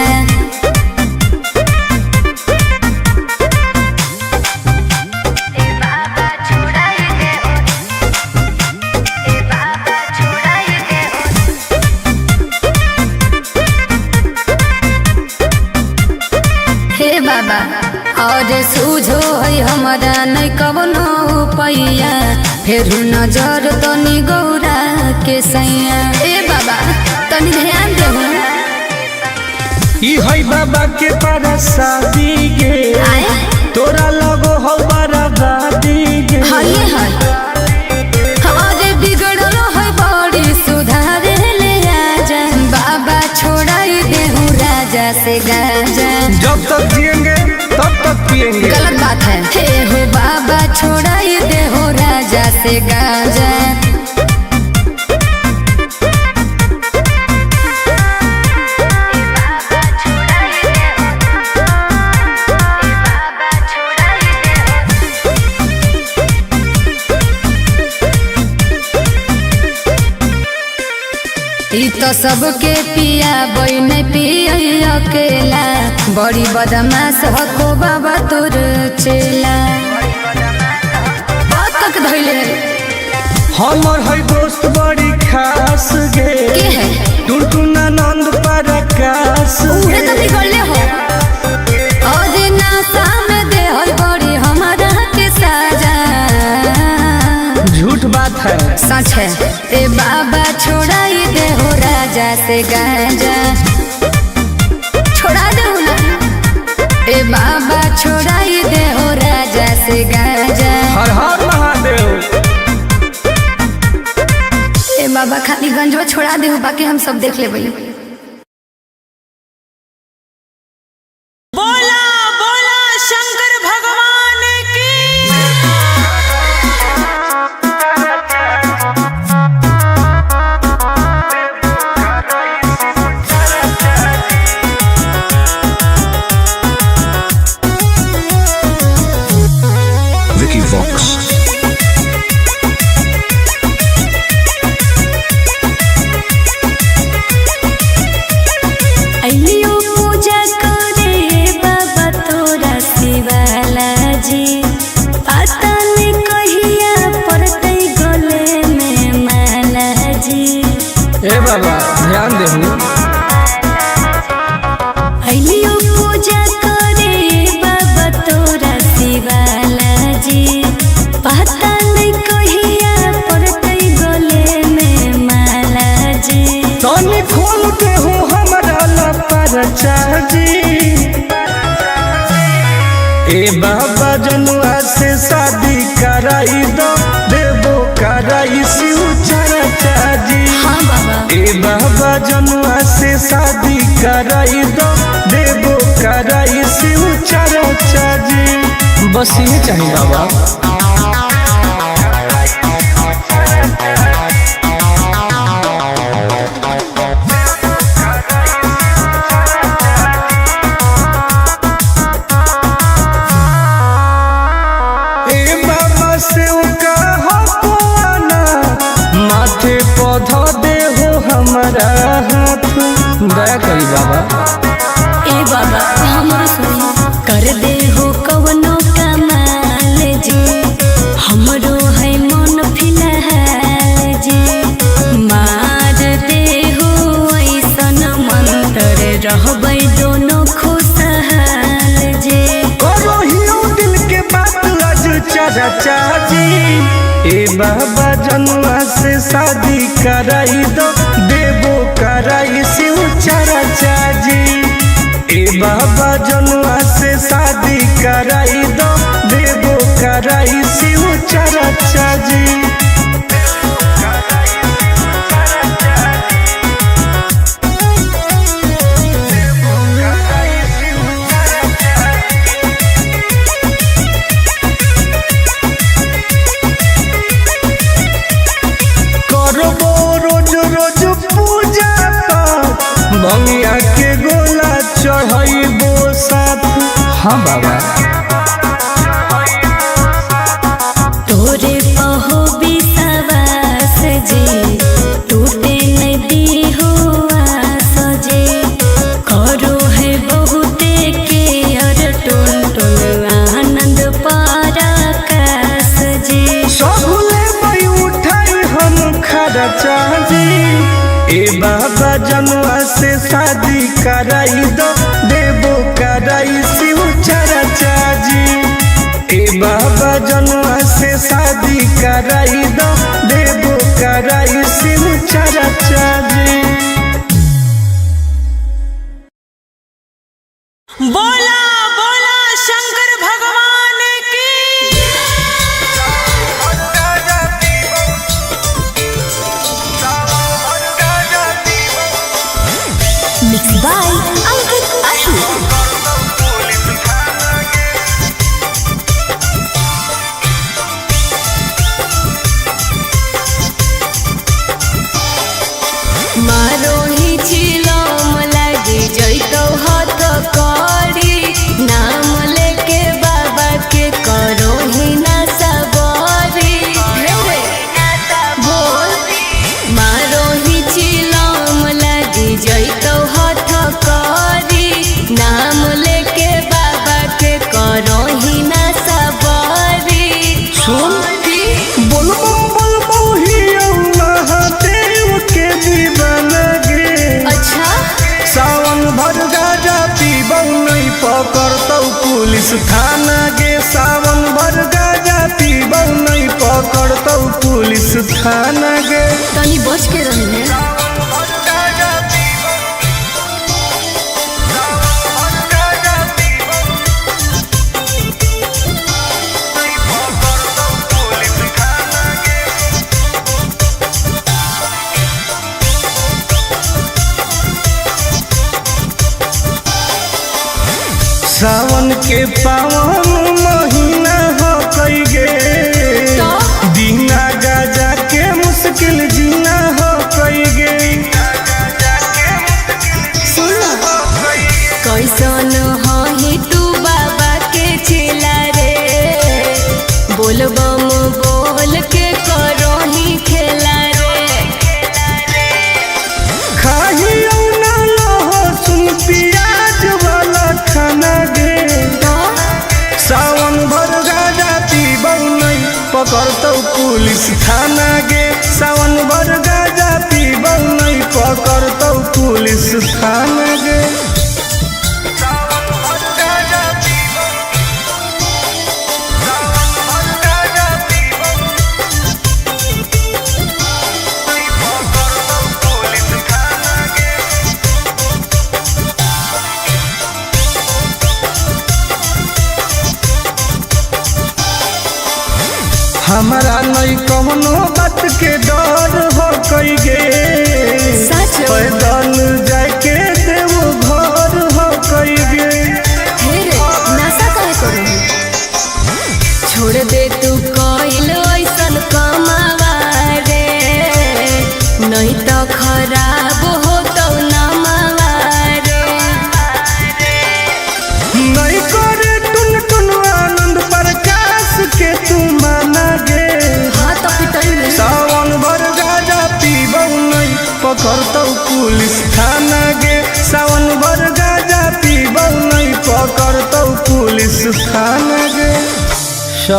बाबा और सूझो है हमारा नहीं कवनो पैया। फिर नजर तनी गौरा के सैया। ए बाबा तनी ध्यान देहु। ई है बाबा के परसादी गे। तोरा लगो हो बराबादी गे। हाय हाय हमारे बिगड़ल है बड़ी सुधारे ले आजा। बाबा छोड़ाई देहु राजा से गांजा। जब तक जिएंगे तब तक पिएंगे। गलत बात है। हे हो बाबा छोड़ाई दे हो राजा से गांजा। ई तो सबके पिया बई नहीं पिया अकेला। बड़ी बदमाश हको बाबा तोर चेला। बहुत तक धइले हमर है दोस्त बड़ी खास गे। के है टुनटुन आनंद प्रकाश उहे तो बिगड़ले हो। और नासा में दे है बड़ी हमारा के साजा। झूठ बात है। सच है। ए बाबा छोड़ाई दे हो राजा से गांजा। छोड़ा दे ना। ए बाबा छोड़ाई दे हो राजा से गांजा। हर हर महादेव। ए बाबा खाली गंजवा छोड़ा दे हो, बाकी हम सब देख लेबै। बोला बोला शंकर भगवान की। Vicky Vox. बाबा जनुआ से शादी कराई दो देवो कराई शिव चर्चा जी। बस ये चाहिए बाबा। माथे पौधा दे हो हमारा हाथ दया करी बाबा। ए बाबा हमरो सुनी कर दे हो कवनो कमाल जी, हमरो है मन फिलहाल जी। मार दे हो ऐसन मंत्र रहबै दोनों खुशहाल जी। करो हियो दिल के बात आज चर्चा जी। ए बाबा जनुआ से शादी कराई दो देवो कराई शिव चर्चा जी। ए बाबा जनुआ से शादी कराई दो देवो कराई शिव चर्चा जी। भंगिया के गोला चढ़ाइबो साथ। हाँ बाबा तोरे पहो विश्वास जी, टूटे नदी हो आस जी। करो है बहुते के अर टुन टुन आनंद पराकाश जी। सबले मई उठाई हम खर्चा जी। ए बाबा जनुआ से शादी कराई दो देवो कराई शिव चर्चा जी। ए बाबा जनुआ से शादी कराई दो देवो कराई शिव चर्चा जी। बोला बोला शंकर भगवान की। Mix by Ankit Ashu. मारो ही चिलम लागी जैतो हाथ करी, नाम लेके बाबा के करो ही ना सबरी। बोल मारो ही चिलम लागी जैतो हाथ करी, नाम लेके बाबा के करो ही ना सबरी। सुन बोलबो हियो महादेव के दीवाना गे। अच्छा सावन भर गाजा पीबौ नहीं पकड़तौ पुलिस थाना गे। सावन भर गाजा पीबौ नहीं पकड़तौ पुलिस थाना गे। तनी बच के रही है। सावन के पावन महीना हो कई गे, दीना गाजा के मुश्किल जीना हो कई गे। कैसन ही तू बाबा के चेला रे, बोलबम बोल के करो ही खेला रे। खाही ना लहसुन प्याज वाला खाना गे। सावन भर गाजा पीबौ नहीं पकड़तौ पुलिस थाना गे। सावन भर गाजा पीबौ नहीं पकड़तौ पुलिस थाना गे। हमारा नहीं कौनो बात के डर हो कई गे। सच पैदा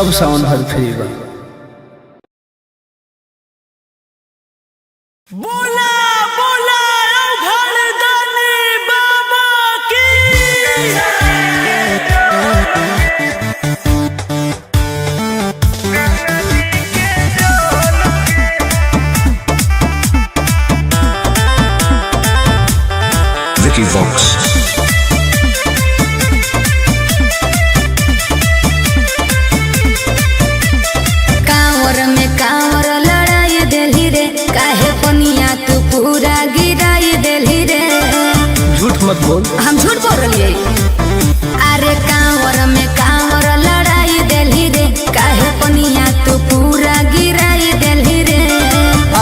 सब सावन भर फ्री बा। बोला बोला घरदानी बाबा की Vicky Vox. कांवर में कांवर लड़ाई देली रे, काहे पनिया तू पूरा गिराई देली रे। झूठ मत बोल। हम झूठ बोल रही। अरे कांवर में कांवर लड़ाई देली रे, काहे पनिया तू पूरा गिराई देली रे।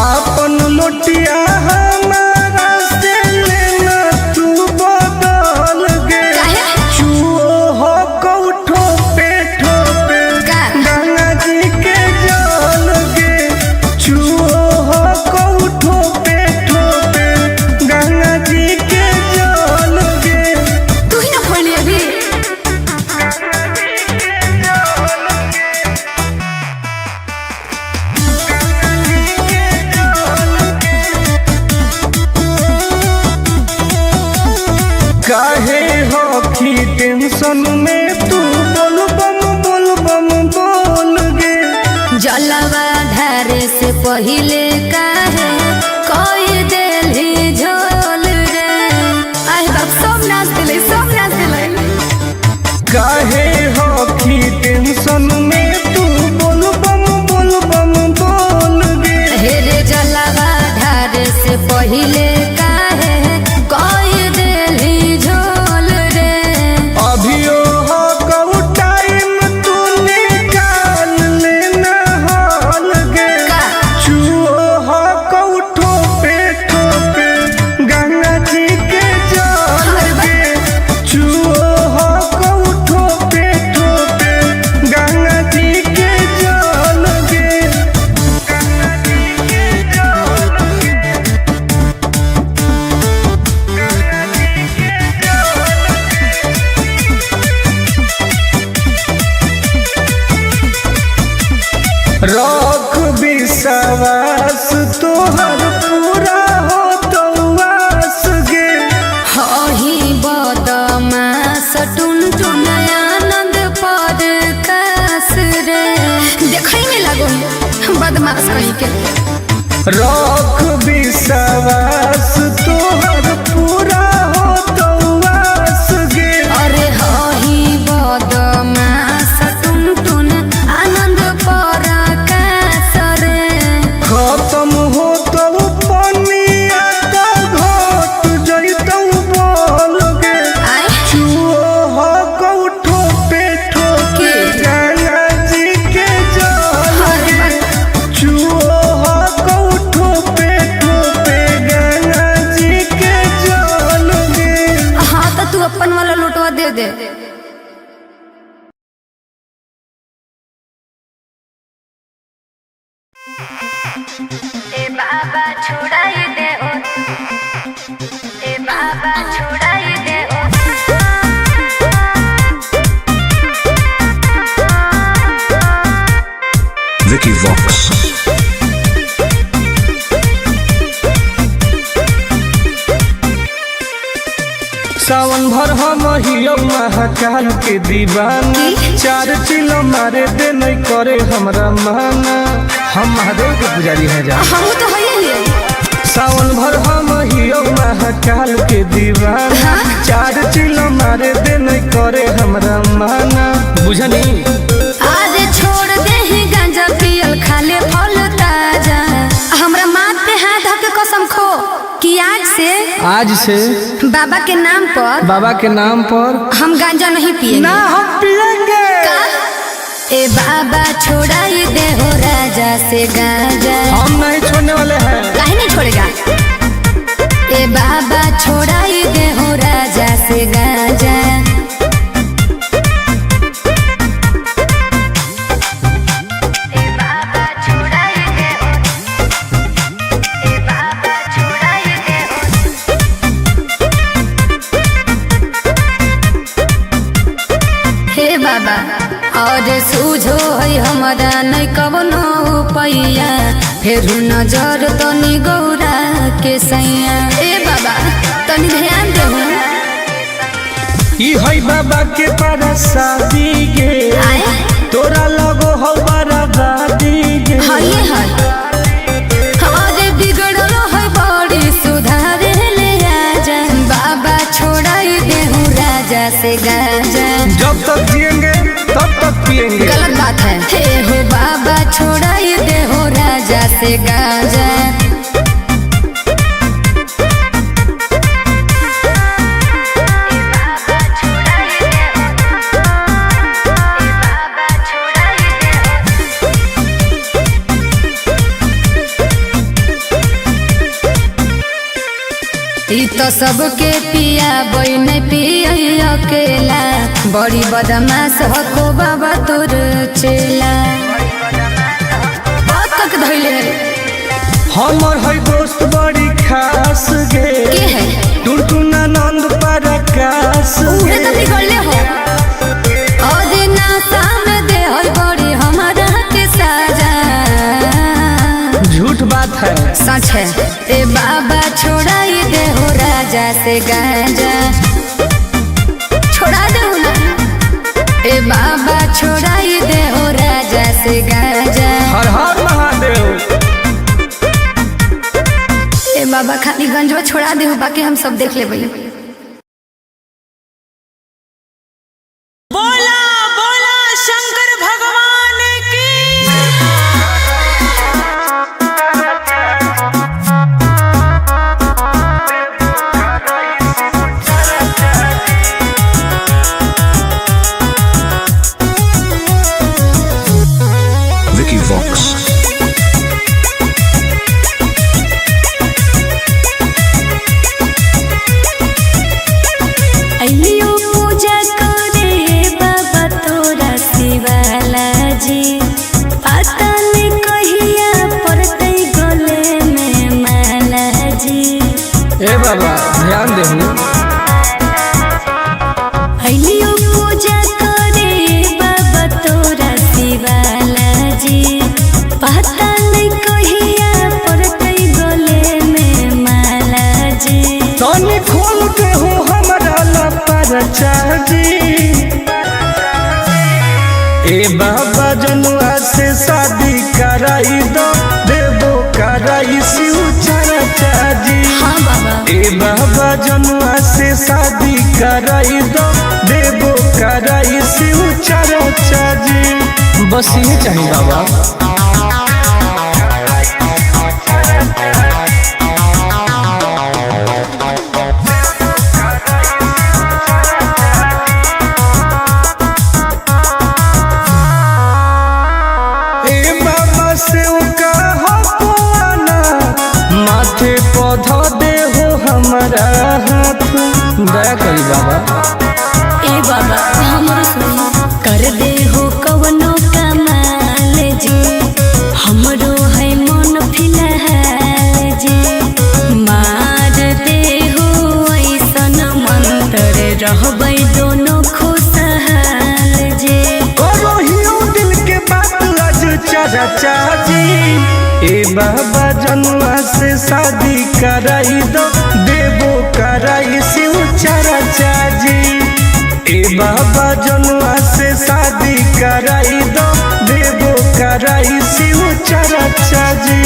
आपन लोटिया हमारा से लेना तू बदल गे। काहे? चुओ हो कौठो पे ठोपे का? गंगा जी के जल गे। चुओ हो कौठो पे ठोपे गंगा जी के जल गे। तू ही ना खोली अभी। काहे हो की टेंशन में तू बोल बम बोल गे। जलवा धारे से पहिले काहे कोई देली झोल रे। आए बाप सब नाच दिले, सब नाच दिले। काहे हो की टेंशन में तू बोल बम बोल गे। हेरे जलवा धारे से पहिले काहे कोई देली झोल रे। अभियो हो कऊ टाइम तू निकाल लेना हाल गे। का? चुओ हो कऊ ठोपे गंगा जी के जल गे। चुओ हो कऊ ठोपे गंगा जी के जल गे। रख विश्वास तोहर पूरा हो तो आस गे। हही बदमास टुनटुन आनंद पर कास रे। देखै में लगो बदमाश कहीं के। रख विश्वास तोहर पूरा हो तो आस गे। अरे हही बदमास टुनटुन आनंद पर कास रे। खत्म हो तो पनिया तो घट जैतौ बोल गे। आय चुओ हो कौठो पे ठोके गंगा जी के जल गे। चुओ हो कौठो पे गंगा जी के जल गे। हाँ तो तू अपन वाला लुटवा दे दे। ए बाबा छुड़ाई दे ओ, ए बाबा छुड़ाई दे ओ। Vicky Vox. सावन भर हम हियो महाकाल के दीवाना। चार चिलो मारे दे नहीं करे हमरा माना। हम महादेव के पुजारी हैं जा। हम तो है ही। सावन भर हम हियो महाकाल के दीवाना। चार चिलो मारे दे नहीं करे हमरा माना। बुझनी आज छोड़ दे ही गांजा पियल खाले फल ताजा। हमरा माथ पे हाथ धके कसम खो कि आज से बाबा के नाम पर हम गांजा नहीं पिएंगे। ना हम पिएंगे। ए बाबा छोड़ाई दे हो राजा से गांजा। हम नहीं छोड़ने वाले हैं। काहे नहीं छोड़ेगा? ए बाबा छोड़ाई दे हो राजा से गांजा। हे बाबा और सूझो है होई हमारा नहीं कवनो पैया फिर नजर तनी गौरा के सैया। ए बाबा तनी ध्यान देहु। ई हई बाबा के परसादी गे तोरा लगो हो बराबादी गे। हाय हाय अरे बिगड़ल है बड़ी सुधारे ले आजा बाबा छोड़ाई देहु राजा से गाजा। जब तक जिएंगे तब तक पिएंगे। गलत बात है। हे हो बाबा छोड़ाई देहु राजा से गाजा। ई तो सबके पिया बन पिया अकेला बड़ी बदमाश हको बाबा तोर चेला। बहुत तक धैले हमर है दोस्त बड़ी खास गे के है टुनटुना नंद परकाश उहे तो बिगड़ले हो। और नासा में दे हो बड़ी हमारा के साजा। झूठ बात है सच है। ए बाबा छोड़ाई दे हो राजा से गाजा। छोड़ा दे ना ए बाबा छोड़ाई दे हो राजा से गाजा। हर हर महादेव। ए बाबा खाली गंजवा छोड़ा दे हो बाकी हम सब देख लेबै। बोला बोला शंकर भगवान की। Vicky Vox. अलियो पूजा करे बाबा तोरा शिवाला जी पता नहीं कहिया पड़ते गले में माला जी। ए बाबा ध्यान देहु। अलियो पूजा करे बाबा तोरा शिवाला जी पता नहीं कहिया पड़ते गले में माला जी। तनी खोल के हो हमरा लपरचा जी। ए बाबा जनुआ से शादी कराई दो देवो कराई शिव चर्चा जी। हाँ बाबा ए बाबा जनुआ से शादी कराई दो देवो कराई शिव चर्चा जी। बस ये चाहिए बाबा। माथे पौधा दे हो हमारा हाथ दया करी बाबा। ए बाबा हमरो सुनी कर दे हो कवनो कमाल जी हमरो है मन फिलहाल जी। मार दे हो ऐसन मंत्र रहबै दोनों खुशहाल जी। करो हियो दिल के बात आज चर्चा जी। ए बाबा जनुआ से शादी कराई दो देवो कराई शिव चर्चा जी। ए बाबा जनुआ से शादी कराई दो देवो कराई शिव चर्चा जी।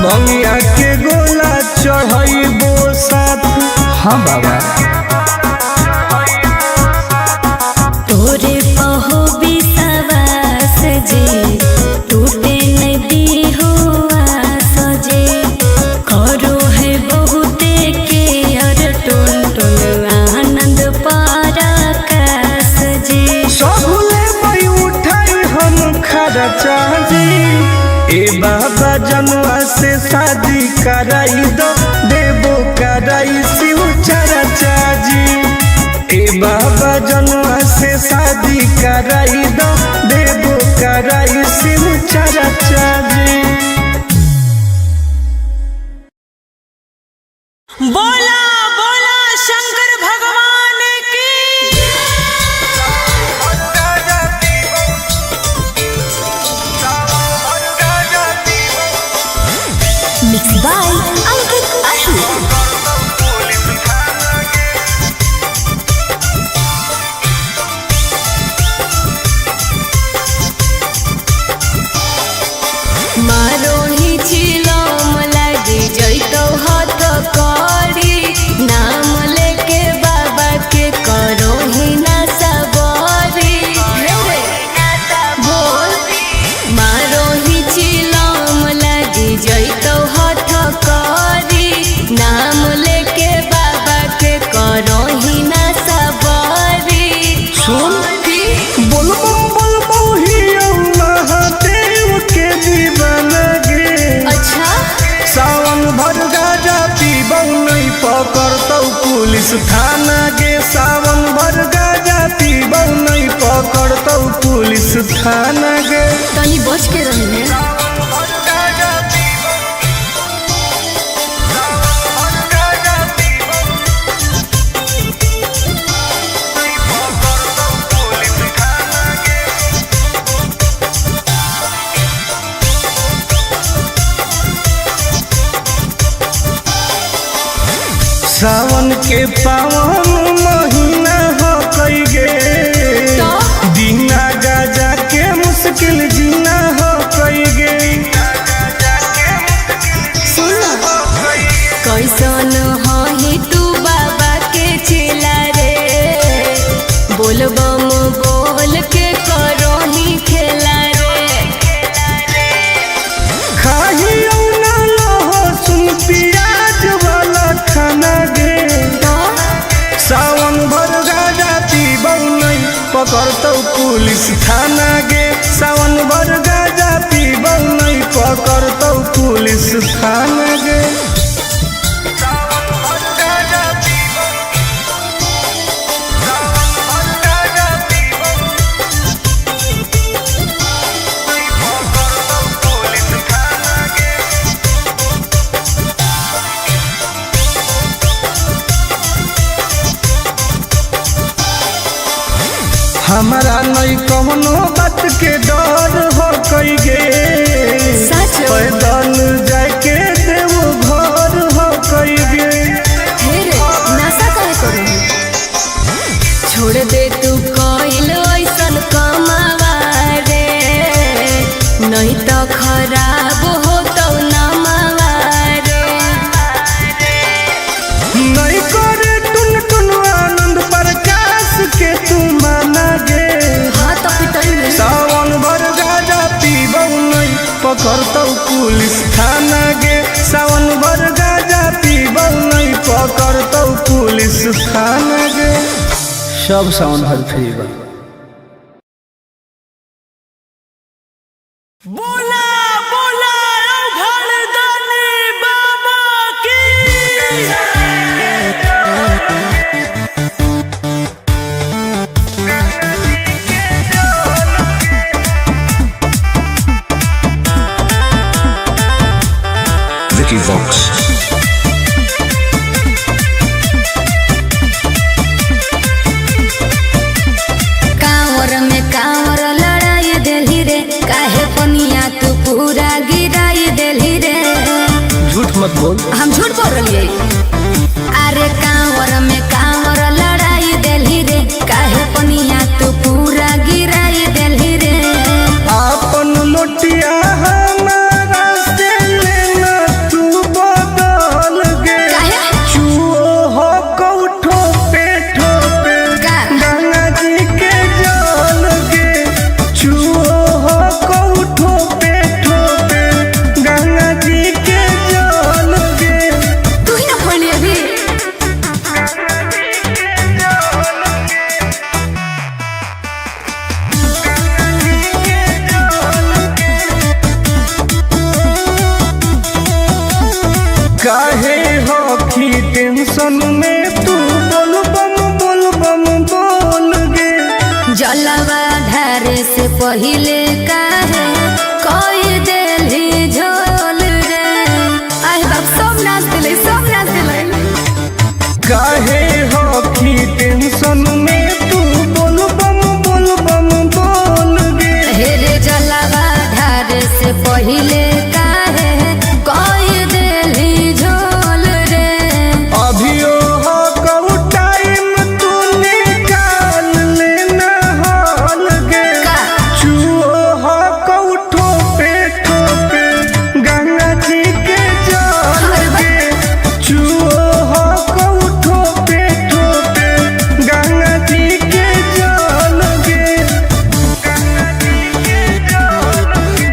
भंगिया के गोला चढ़ाइबो साथ। हाँ बाबा तोरे पहो विश्वास जी टूटे नदी हो आस जी। करो है बहुते के अर टुन टुन आनंद पराकाश जी। सबले मई उठाई हम खर्चा जी। ए बाबा जनुआ से शादी कराई दो देवो कराई शिव चर्चा जी। ए बाबा जनुआ से शादी कराई दो, देवो कराई सिंह चरचा जी। बोला बोला शंकर भगवान की। मिक्स बाय अंकित अही। मारोही चिलम लागी जैतो हाथ करी, नाम लेके बाबा के करोही ना सबरी। बोल मारोही चिलम लागी जैतो हाथ करी, नाम लेके बाबा के करोही ना सबरी। सुन बोल ही महादेव के दीवाना गे। अच्छा सावन भर गाजा पीबौ नहीं पकड़तौ पुलिस थाना गे। सावन भर गाजा पीबौ नहीं पकड़तौ पुलिस थाना गे। तनी बच के रही है। सावन के पावन महीना हो कई गे, दीना गाजा के मुश्किल जीना हो कई गे। कैसन हही तू बाबा के चेला रे, बोलबम बोल के करोही खेला रे। खाही ना लहसुन प्याज वाला खाना गे। सावन भर गाजा पीबौ नहीं पकड़तौ पुलिस थाना गे। सावन भर गाजा पीबौ नहीं पकड़तौ पुलिस थाना गे। हमारा नहीं कौनो बात के डर हो कई गे। सच पैदल जाके देव घर हो कई गे। ढेर नशा काहे करोही, छोड़ दे तू कइल ऐसन कमावा रे, नहीं तो खराब हो तो नमावा रे। नहीं करे टुन टुन आनंद प्रकाश के तू माना गे। हाँ तो पिटई सावन भर गाजा पीबौ नहीं पकड़तौ पुलिस थाना गे। सावन भर गाजा पीबौ नहीं पकड़तौ पुलिस थाना गे। सब सावन भर फ्री बा। बोला बोला घरदानी बाबा की। Vicky Vox. कांवर में कांवर लड़ाई देली रे, काहे पनिया तू पूरा गिराई देली रे। झूठ मत बोल। हम झूठ बोल रही। अरे कांवर में कांवर लड़ाई देली रे, काहे पनिया तू पूरा गिराई देली रे। आपन लोटिया हमारा से लेना तू बदल गे। काहे? चुओ हो कौठो पे ठोपे का? गंगा जी के जल गे। चुओ हो कौठो पे ठोपे गंगा जी के जल गे। ढारे से पहिले काहे कोई देली झोल रे। आए बाप सब नाच दिले काहे हो की टेंशन में तू बोल बम बोल गे। हेरे जलावा ढारे से पहिले काहे कोई देली झोल रे। अभियो हो कऊ टाइम तू निकाल लेना हाल गे। चुओ हो कऊ ठोपे गंगा जी के जल गे। चुओ हो कऊ ठोपे गंगा जी के जल गे। गंगा जी के जल गे।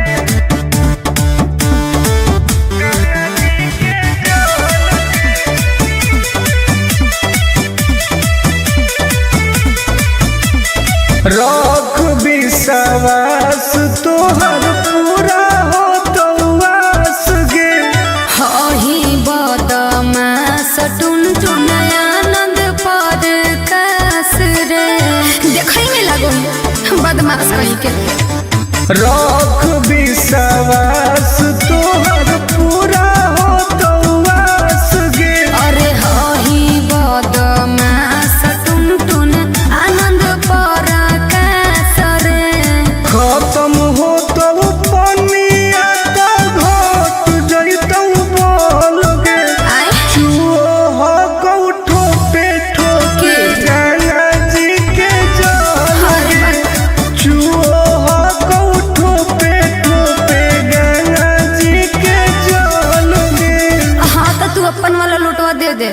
रख विश्वास तोहर पूरा हो तो वास गे। हही बदमाश टुन आनंद पर कास रे। देखई में लागो बदमाश कहीं के। रख विश्वास तोहर पूरा हो तो वास गे। अरे हही बदमाश टुन आनंद पर कास रे। खत्म हो तो पनिया तो घट जइतौ बोल गे। आए चुओ हो कऊ ठोपे गंगा जी के जल गे। चुओ हो कऊ ठोपे गंगा जी के जल गे। हाँ तो तू अपन वाला लुटवा दे दे।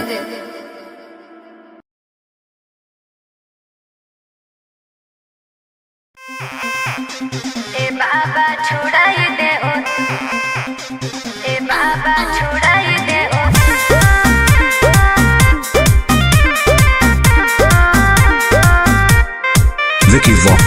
ए बाबा छुड़ाई दे ओ, ए बाबा छुड़ाई दे ओ। Vicky Vox.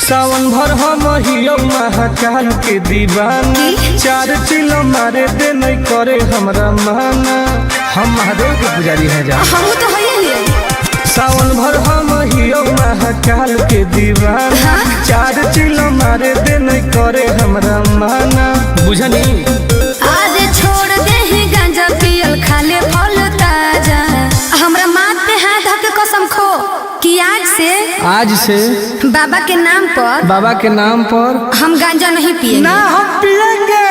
सावन भर हम हियो महाकाल के दीवानी। चार चिलो मारे दे नहीं करे हमरा माना। हम महादेव के पुजारी हैं जा। हम तो है ही। सावन भर हम हियो महाकाल के दीवाना। चार चिलो मारे दे नहीं करे हमरा माना। बुझनी आज छोड़ दे ही गांजा पियल खाले फल ताजा। हमरा माथ पे हाथ धके कसम खो कि आज से बाबा के नाम पर हम गांजा नहीं पिएंगे। ना हम पिएंगे।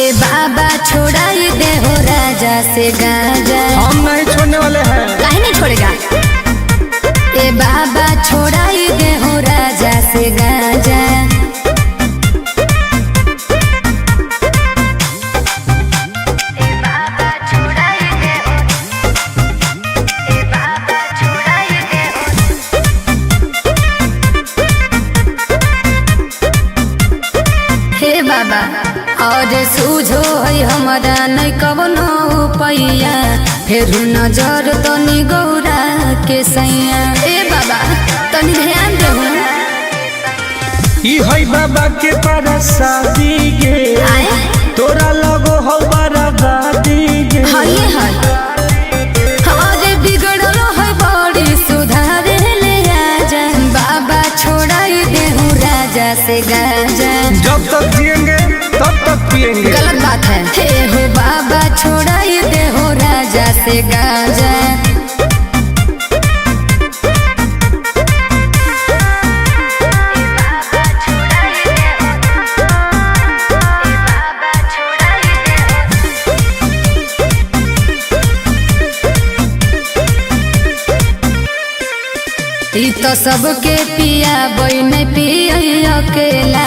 ए बाबा छोड़ाई दे हो राजा से गांजा। हम नहीं छोड़ने वाले हैं। काहे नहीं छोड़ेगा। ए बाबा छोड़ाई दे हो राजा से गांजा। बाबा और सूझो है हमारा नहीं कवनो पैया। फिर नजर तनी गौरा के सैया। ए बाबा तनी ध्यान देहु। ई है बाबा के पारा शादी गे। तोरा लगो हो बराबादी गे। हाय अरे बिगड़लो है बड़ी सुधारे ले आजा। बाबा छोड़ाई देहु राजा से गांजा। जब तक जिएंगे तब तक पिएंगे। गलत बात है। हे हो बाबा छोड़ाई दे हो राजा से गांजा। ई तो सबके पिया बई नहीं पिय अकेला।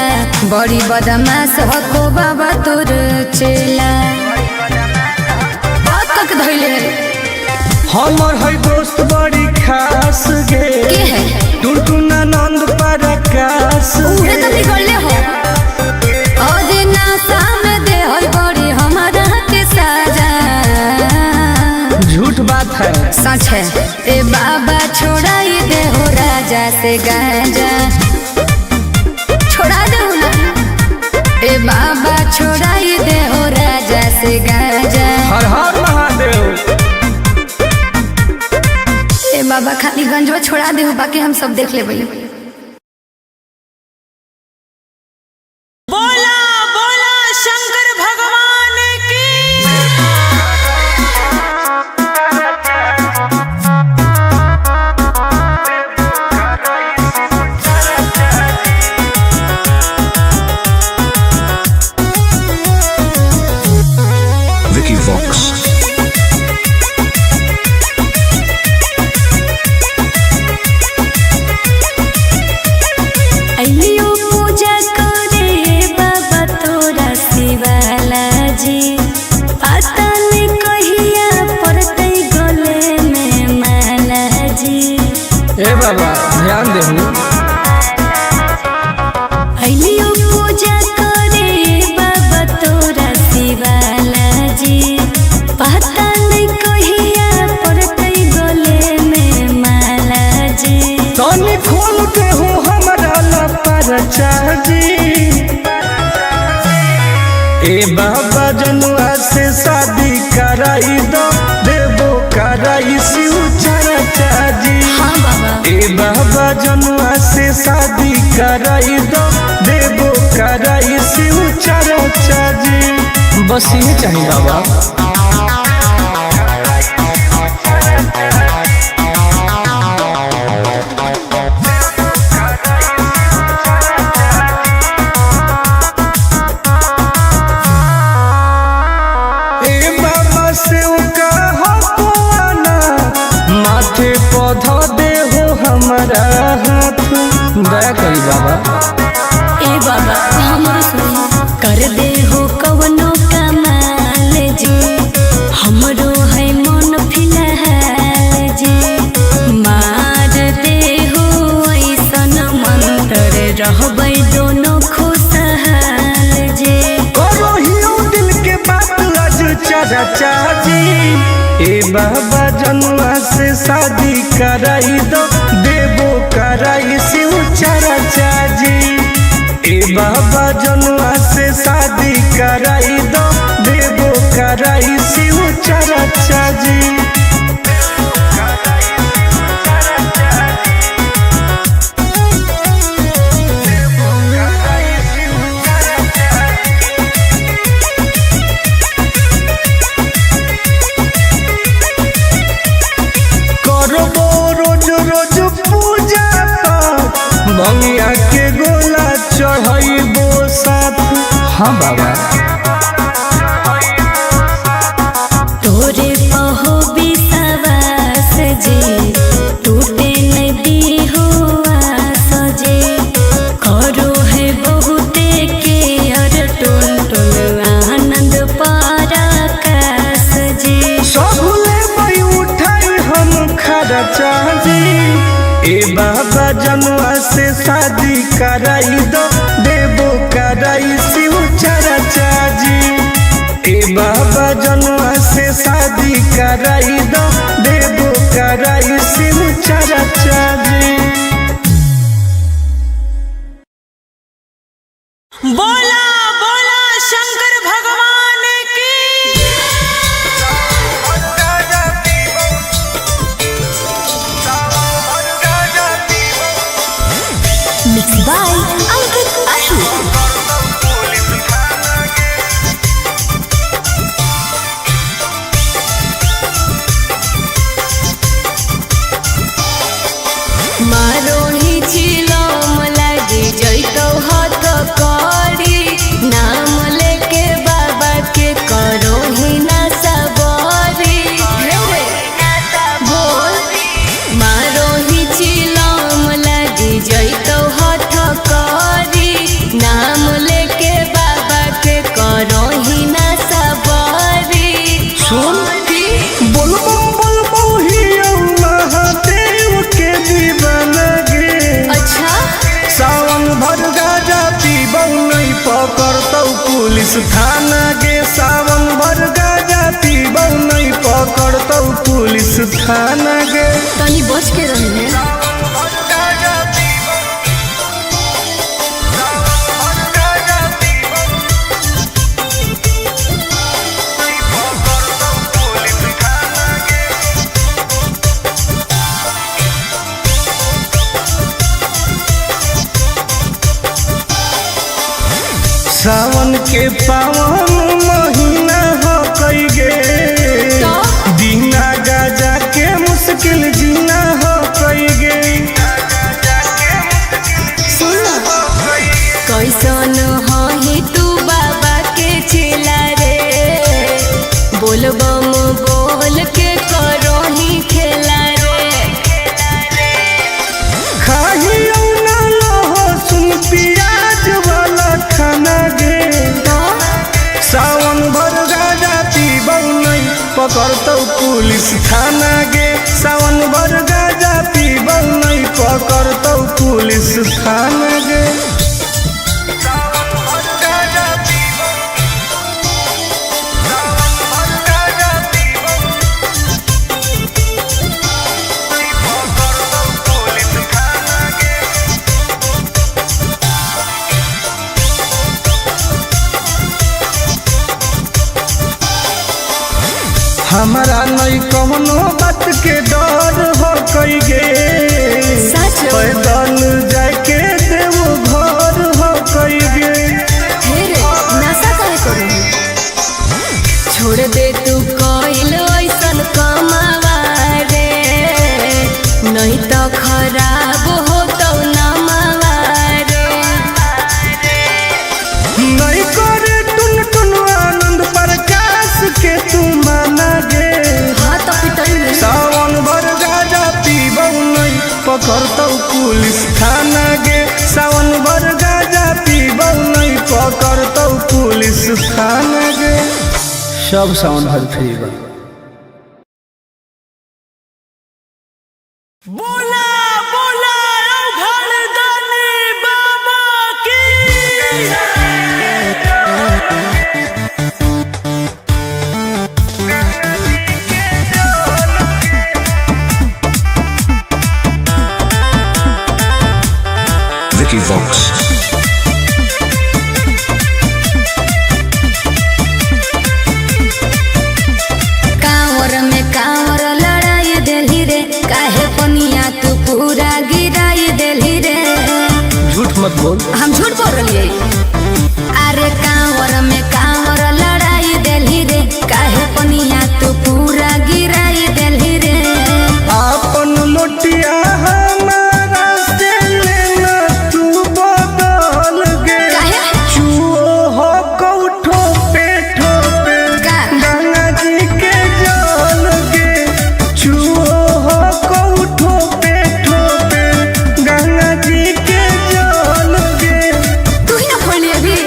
बड़ी बदमाश हको बाबा तोर चेला। बात तक धइले हमर है दोस्त बड़ी खास गे। के है टुनटुनानंद पराकाश उहे तो बिगड़ले हो। और ना सामने दे होई बड़ी हमारा के साजा। झूठ बात है सच है। ए बाबा छोड़ाई दे हो राजा से गांजा। छोड़ा दे ना। ए बाबा छोड़ाई दे हो राजा से गांजा। हर हर महादेव। गंजवा छोड़ा दे बाकी हम सब देख ले भाई। बोला बोला शंकर भगवान की। Vicky Vox. अइयो पूजा करे बाबा तोरा शिवाला जी, पता नहीं कहिया पड़ते गले में माला जी। ए बाबा ध्यान देहु। अइयो पूजा करे बाबा तोरा शिवाला जी, पता नहीं कहिया पड़ते गले में माला जी। तनी खोल के हो हमरा लपरचा जी। ए बाबा जनुआ से शादी कराई दो, देवो कराई शिव चर्चा जी। हाँ बाबा। ए बाबा जनुआ से शादी कराई दो, देवो कराई शिव चर्चा जी। बस ये चाहिए बाबा। माथे पौधा दे हो हमारा हाथ, दया करी बाबा। ए बाबा हमरो सुनी, कर दे हो कवनो कमाल जी, हमरो है मन फिलहाल जी। मार दे हो ऐसन मंत्र, रहबै दोनों खुशहाल जी। करो हियो दिल के बात आज चर्चा जी। ए बाबा जनुआ से शादी कराई दो, देवो कराई शिव चर्चा जी। ए बाबा जनुआ से शादी कराई दो, देवो कराई शिव चर्चा जी। भंगिया के गोला चढ़ाइबो साथ। हाँ बाबा। तोरे पहो विश्वास जी, टूटे नदी हो आस जी। करो है बहुते के अर टोल टोल आनंद पराकाश जी। सबले भाई उठाई हम खर्चा जी। ए बाबा जनुआ से शादी कराई दो, देवो कराई शिव चर्चा जी। ए बाबा जनुआ से शादी कराई दो, देवो कराई शिव चर्चा जी। बोला बोला शंकर भगवान की। Mix by Ankit Ashu. मारो ही छिलो मलाई जइतो हाथ करी, नाम लेके बाबा के करो ही ना सबरी। बोल मारो ही छिलो मलाई जइतो हाथ करी, नाम लेके बाबा के करो ही ना सबरी। सुन बोलबो हियो महादेव के दीवाना गे। अच्छा सावन भर गाजा पीबौ नहीं पकड़तौ पुलिस थाना गे। सावन भर गाजा पीबौ नहीं पकड़तौ पुलिस थाना गे। तनी बच के रही है। के पावन महीना हो कई गे दीना गाजा के मुश्किल जीना हो कई गे कैसन हही तू बाबा के चेला रे बोल बम बोल के करही खेला रे खाही ना लहो सुन प्याज वाला खाना गे सावन भर गाजा पीबौ नहीं पकड़तौ पुलिस थाना गे सावन भर गाजा पीबौ नहीं पकड़तौ पुलिस थाना गे हमारा नहीं कौनो बात के डर हो कई गे पैदल जाके देव घर हो कई गे नशा करे करू छोड़ दे तू कइल ऐसन कमावा रे नहीं तो खराब हो तो नमावा रे नहीं करे टुन टुन आनंद प्रकाश के तू माना गे हाँ तो पिटाई सावन भर गाजा पीबौ नहीं पकड़तौ पुलिस थाना गे सावन भर गाजा पीबौ नहीं पकड़तौ पुलिस थाना गे सब सावन भर फ्री बा बोला बोला घरदानी बाबा की Vicky Vox. कांवर में कांवर लड़ाई देली रे काहे पनिया तू पूरा गिराई देली रे झूठ मत बोल हम झूठ बोल रही अरे कांवर में कांवर लड़ाई देली रे काहे पनिया तू पूरा गिराई देली रे आपन लोटिया हमारा से लेना तू बदल गे काहे? चुओ हो कौठो पे ठोपे का? गंगा जी के जल गे चुओ हो कौठो पे ठोपे गंगा जी के जल गे तू ही ना खोली अभी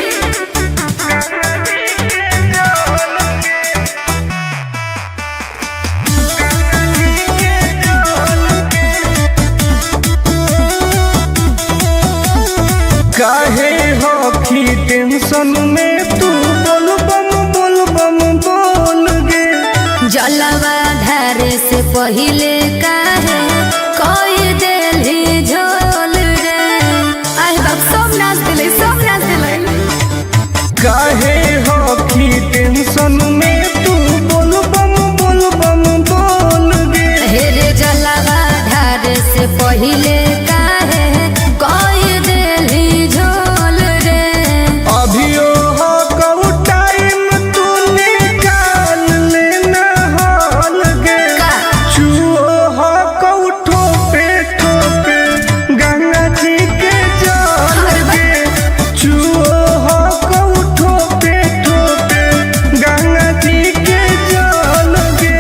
काहे हो की टेंशन में तू बोल बम बोल गे जलवा धारे से पहिले काहे कोई देली झोल रे आई बाप सब नाच दिले काहे हो की टेंशन में तू बोल बम बोल गे हेरे जलवा धारे से पहिले काहे कोई देली झोल रे अभियो हो कऊ टाइम तू निकाल लेना हॉल गे का? चुओ हो कऊ ठोपे ठोपे गंगा जी के जल गे चुओ हो कऊ ठोपे ठोपे गंगा जी के जल गे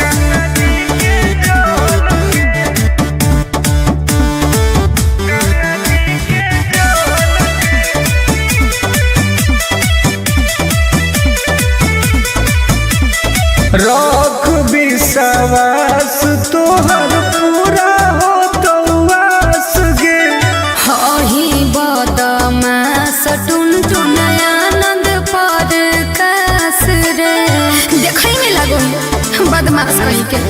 गंगा जी के जल गे रख विश्वास तोहर पूरा हो तो वास गे हही बदमास टुन टुन आनंद पर कास रे देखै में लागो बदमाश कहीं के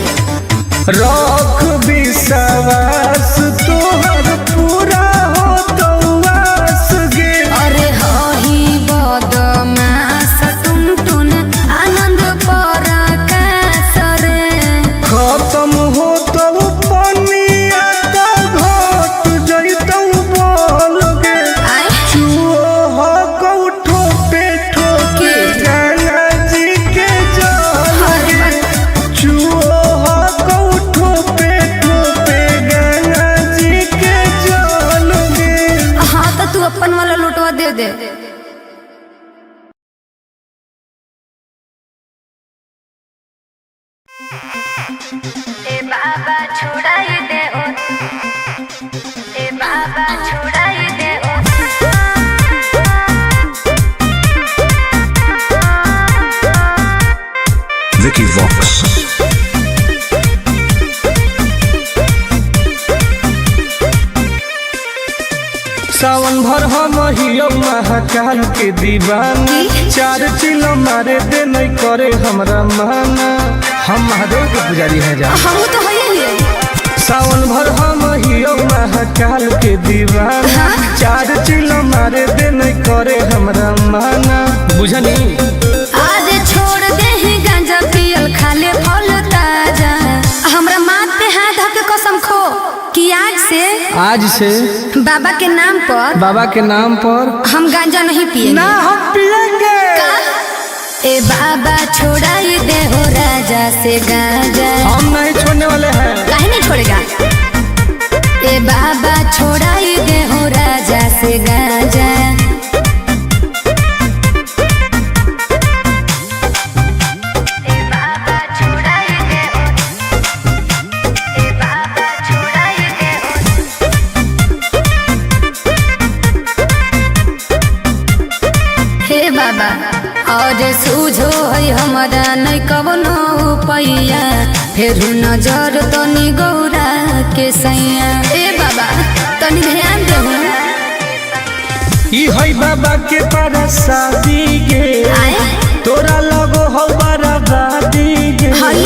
रख विश्वास तोहर पूरा हो तो वास गे अरे हही बदमास टुन टुन आनंद पर कास रे खत्म हो तो पनिया तो घट जैतौ बोल गे आय चुओ हो कौठो पे ए बाबा छुड़ाई दे ओ, ए बाबा छुड़ाई दे ओ। Vicky Vox. सावन भर हम हियो महाकाल के दीवाना, 4 चिलो मारे दे नहीं करे हमरा माना। हम महादेव के पुजारी हैं जा। हम तो होइए सावन भर हम हियो महाकाल के दीवाना, 4 चिलो मारे दे नहीं करे हमरा माना। बुझनी आज छोड़ दे ही गांजा पियल खाले फल ताजा। हमरा माथ पे हाथ धके कसम खो कि आज से बाबा के नाम पर हम गांजा नहीं पिएंगे। ना हम पिएंगे। ए बाबा छोड़ाई दे हो राजा से गांजा। हम नहीं छोड़ने वाले हैं। काहे नहीं छोड़ेगा? ए बाबा छोड़ाई दे हो राजा से गांजा। बाबा और सूझो है हमारा नहीं कवनो पैया, फिर नजर तनी गौरा के सैया। ए बाबा तनी ध्यान देहु। ई है बाबा के परसादी गे, तोरा लगो हो बराबादी गे। हाय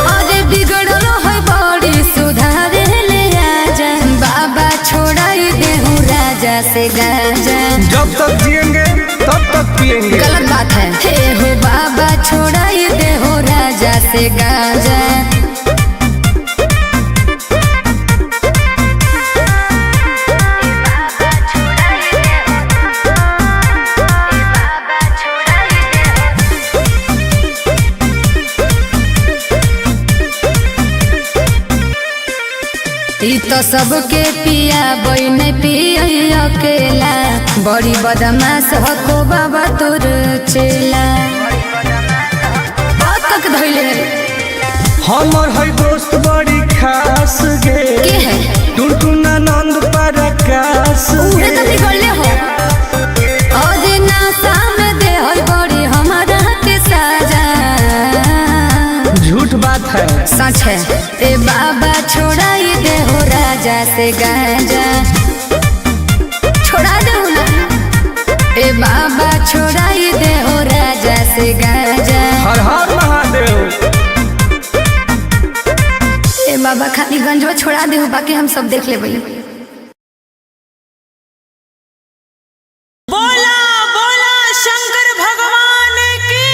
अरे बिगड़लो है बड़ी सुधारे ले आजा। बाबा छोड़ाई देहु राजा से गांजा। जब तक जिएंगे तब तक पिएंगे। गलत बात है। हे हो बाबा छोड़ाई दे हो राजा से गांजा। ई तो सबके पिया बई नहीं पिया अकेला, बड़ी बदमाश हको बाबा तोर चेला। बात तक धइले हमर है दोस्त बड़ी खास गे। के है? टुनटुना नंद प्रकाश उहे गे। तो बिगड़ले हो। और नासा में दे है बड़ी हमारा के साजा। झूठ बात है। सच है। ए बाबा छोड़ाई दे हो राजा से गांजा। छोड़ा दे ना। ए बाबा छोड़ाई दे हो राजा से गांजा। हर हर महादेव। ए बाबा खाली गंजवा छोड़ा दे हो, बाकी हम सब देख लेबै। बोला बोला शंकर भगवान की।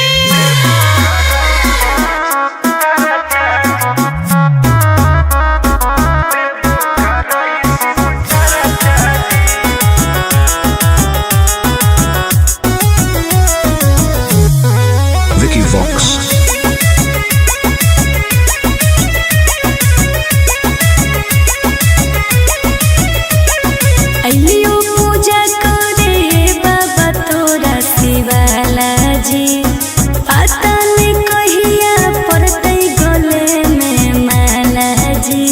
Vicky Vox. अइलियो पूजा करे बाबा तोरा शिवाला जी। पता नहीं कहिया पड़तै गले में माला जी।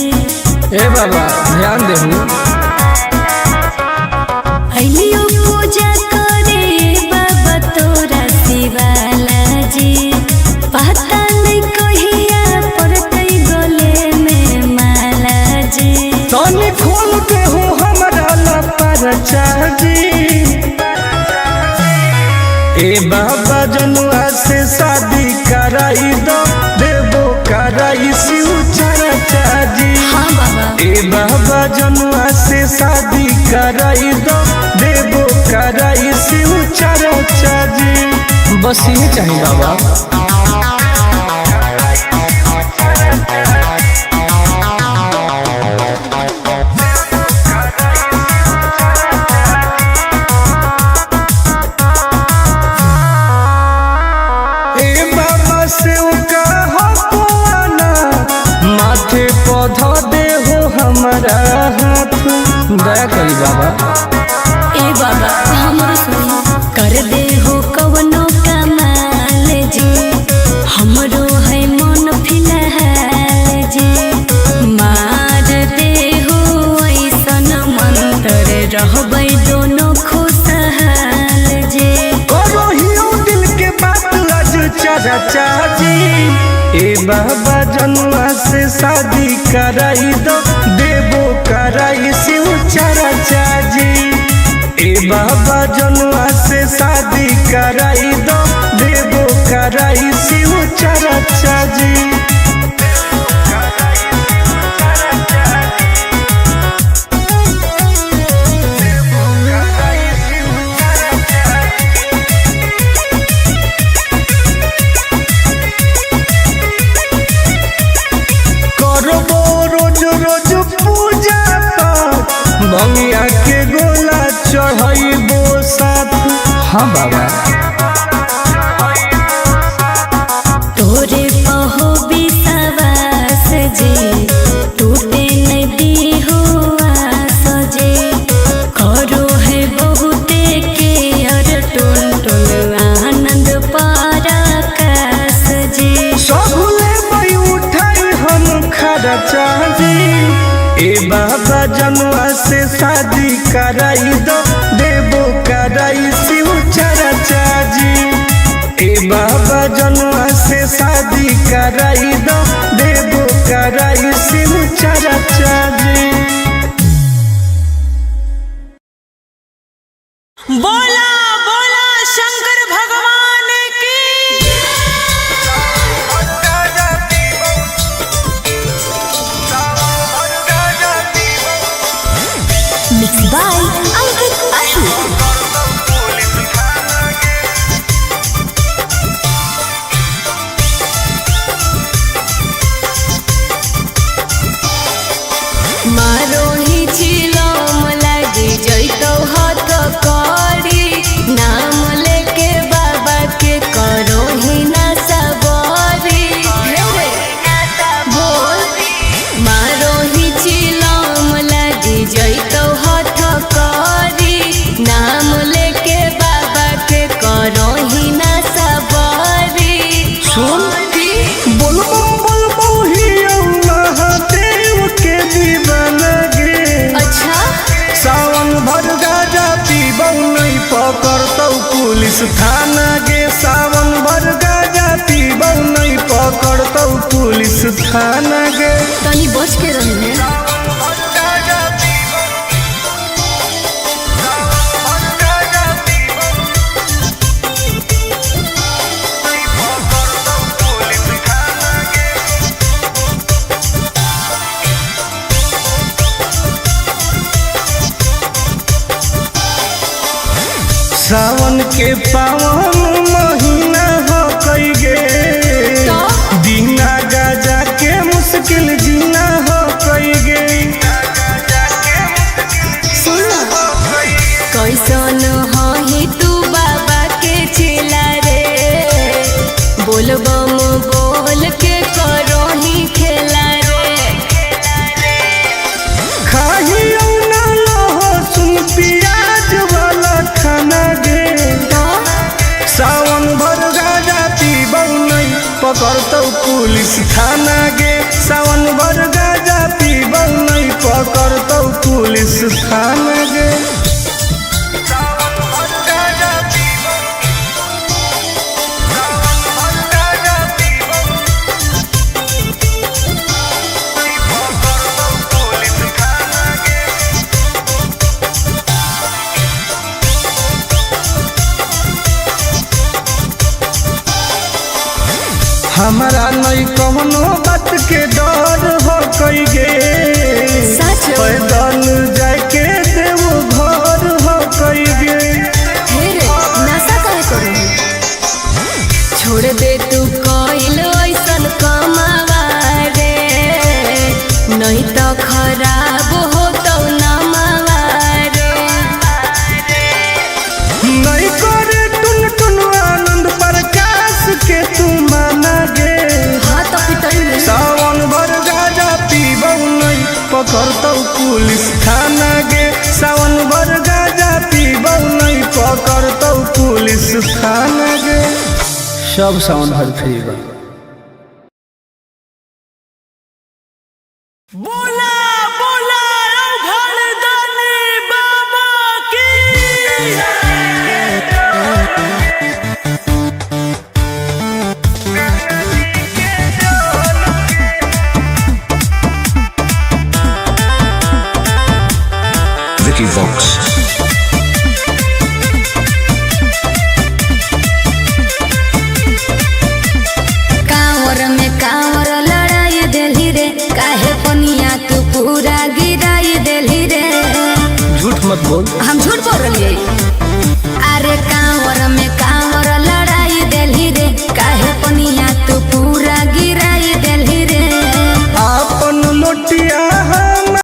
ए बाबा ध्यान देहु। अइलियो पूजा करे बाबा तोरा शिवाला जी। पता नहीं कहिया पड़तै गले में माला जी। तनी खोल के हो हमरा लपरचा जी। ए बाबा जनुआ से शादी कराई दो, देबो कराई शिव चर्चा जी। हाँ बाबा। ए बाबा जनुआ से शादी कराई दो, देबो कराई शिव चर्चा जी। बस ये चाहिए बाबा। माथे पौधा दे हो हमारा हाथ, दया करी बाबा। ए बाबा हमरो सुनी कर दे हो कवनो कमाल जी। हमरो है मन फिर चरचा जी। ए बाबा जनुआ से शादी कराई दो, देवो कराई शिव चरचा जी। ए बाबा जनुआ से शादी कराई दो, देवो कराई शिव चरचा जी। भंगिया के गोला चढ़ाइबो साथ। हाँ बाबा तोरे पहो विश्वास जी, टूटे नदी हुआ सजे। करो है बहुते के अर टुन टुन आनंद पराकाश जी। सबले मई उठाई हम खर्चा जी। ए बाबा जनुआ से शादी कराई दो, देवो कराई शिव चरचा जी। ए बाबा जनुआ से शादी कराई दो, देवो कराई शिव चरचा जी। बोला बोला शंकर भगवान की। Mix by Ankit Ashu. मारो ही चिलम लागी जैतो हाथ करी, नाम लेके बाबा के करो ही ना सबरी। बोल मारो ही चिलम लागी जैतो हाथ करी, नाम लेके बाबा के करो ही ना सबरी। सुन बोलबो ही महादेव के दीवाना गे। अच्छा सावन भर गाजा पीबौ नहीं पकड़तौ पुलिस थाना गे। सावन भर गाजा पीबौ नहीं पकड़तौ पुलिस थाना गे। तनी बच के रही है। सावन के पावन महीना हो कई गे, दीना गाजा के मुश्किल जीना हो कई गे। कैसन ही तू बाबा के चेला रे, बोलबम बोल के करो ही खेला रे। खाही ना लहसुन प्याज वाला खाना गे। सावन भर गाजा पीबौ नहीं पकड़तौ पुलिस थाना गे। सावन भर गाजा पीबौ नहीं पकड़तौ पुलिस थाना गे। हमारा नहीं कौनो बात के डर हो कई गे। सच पैदल जाके देव घर हो कई गे। नशा करे करो, छोड़ दे तू कोइल ऐसन कमावा रे, नहीं तो खराब हो तो नमावा रे। नहीं करे टुन टुन आनंद प्रकाश के तू माना गे। हाँ तो पिटाई में सावन भर गाजा पीबौ नहीं पकड़तौ पुलिस थाना गे। सावन भर गाजा पीबौ नहीं पकड़तौ पुलिस थाना गे। सब सावन भर फ्री बा। बोला बोला घरदानी बाबा की। Vicky Vox. कांवर में कांवर लड़ाई देली रे, काहे पनिया तू पूरा गिराई देली रे। झूठ मत बोल। हम झूठ बोल रही है?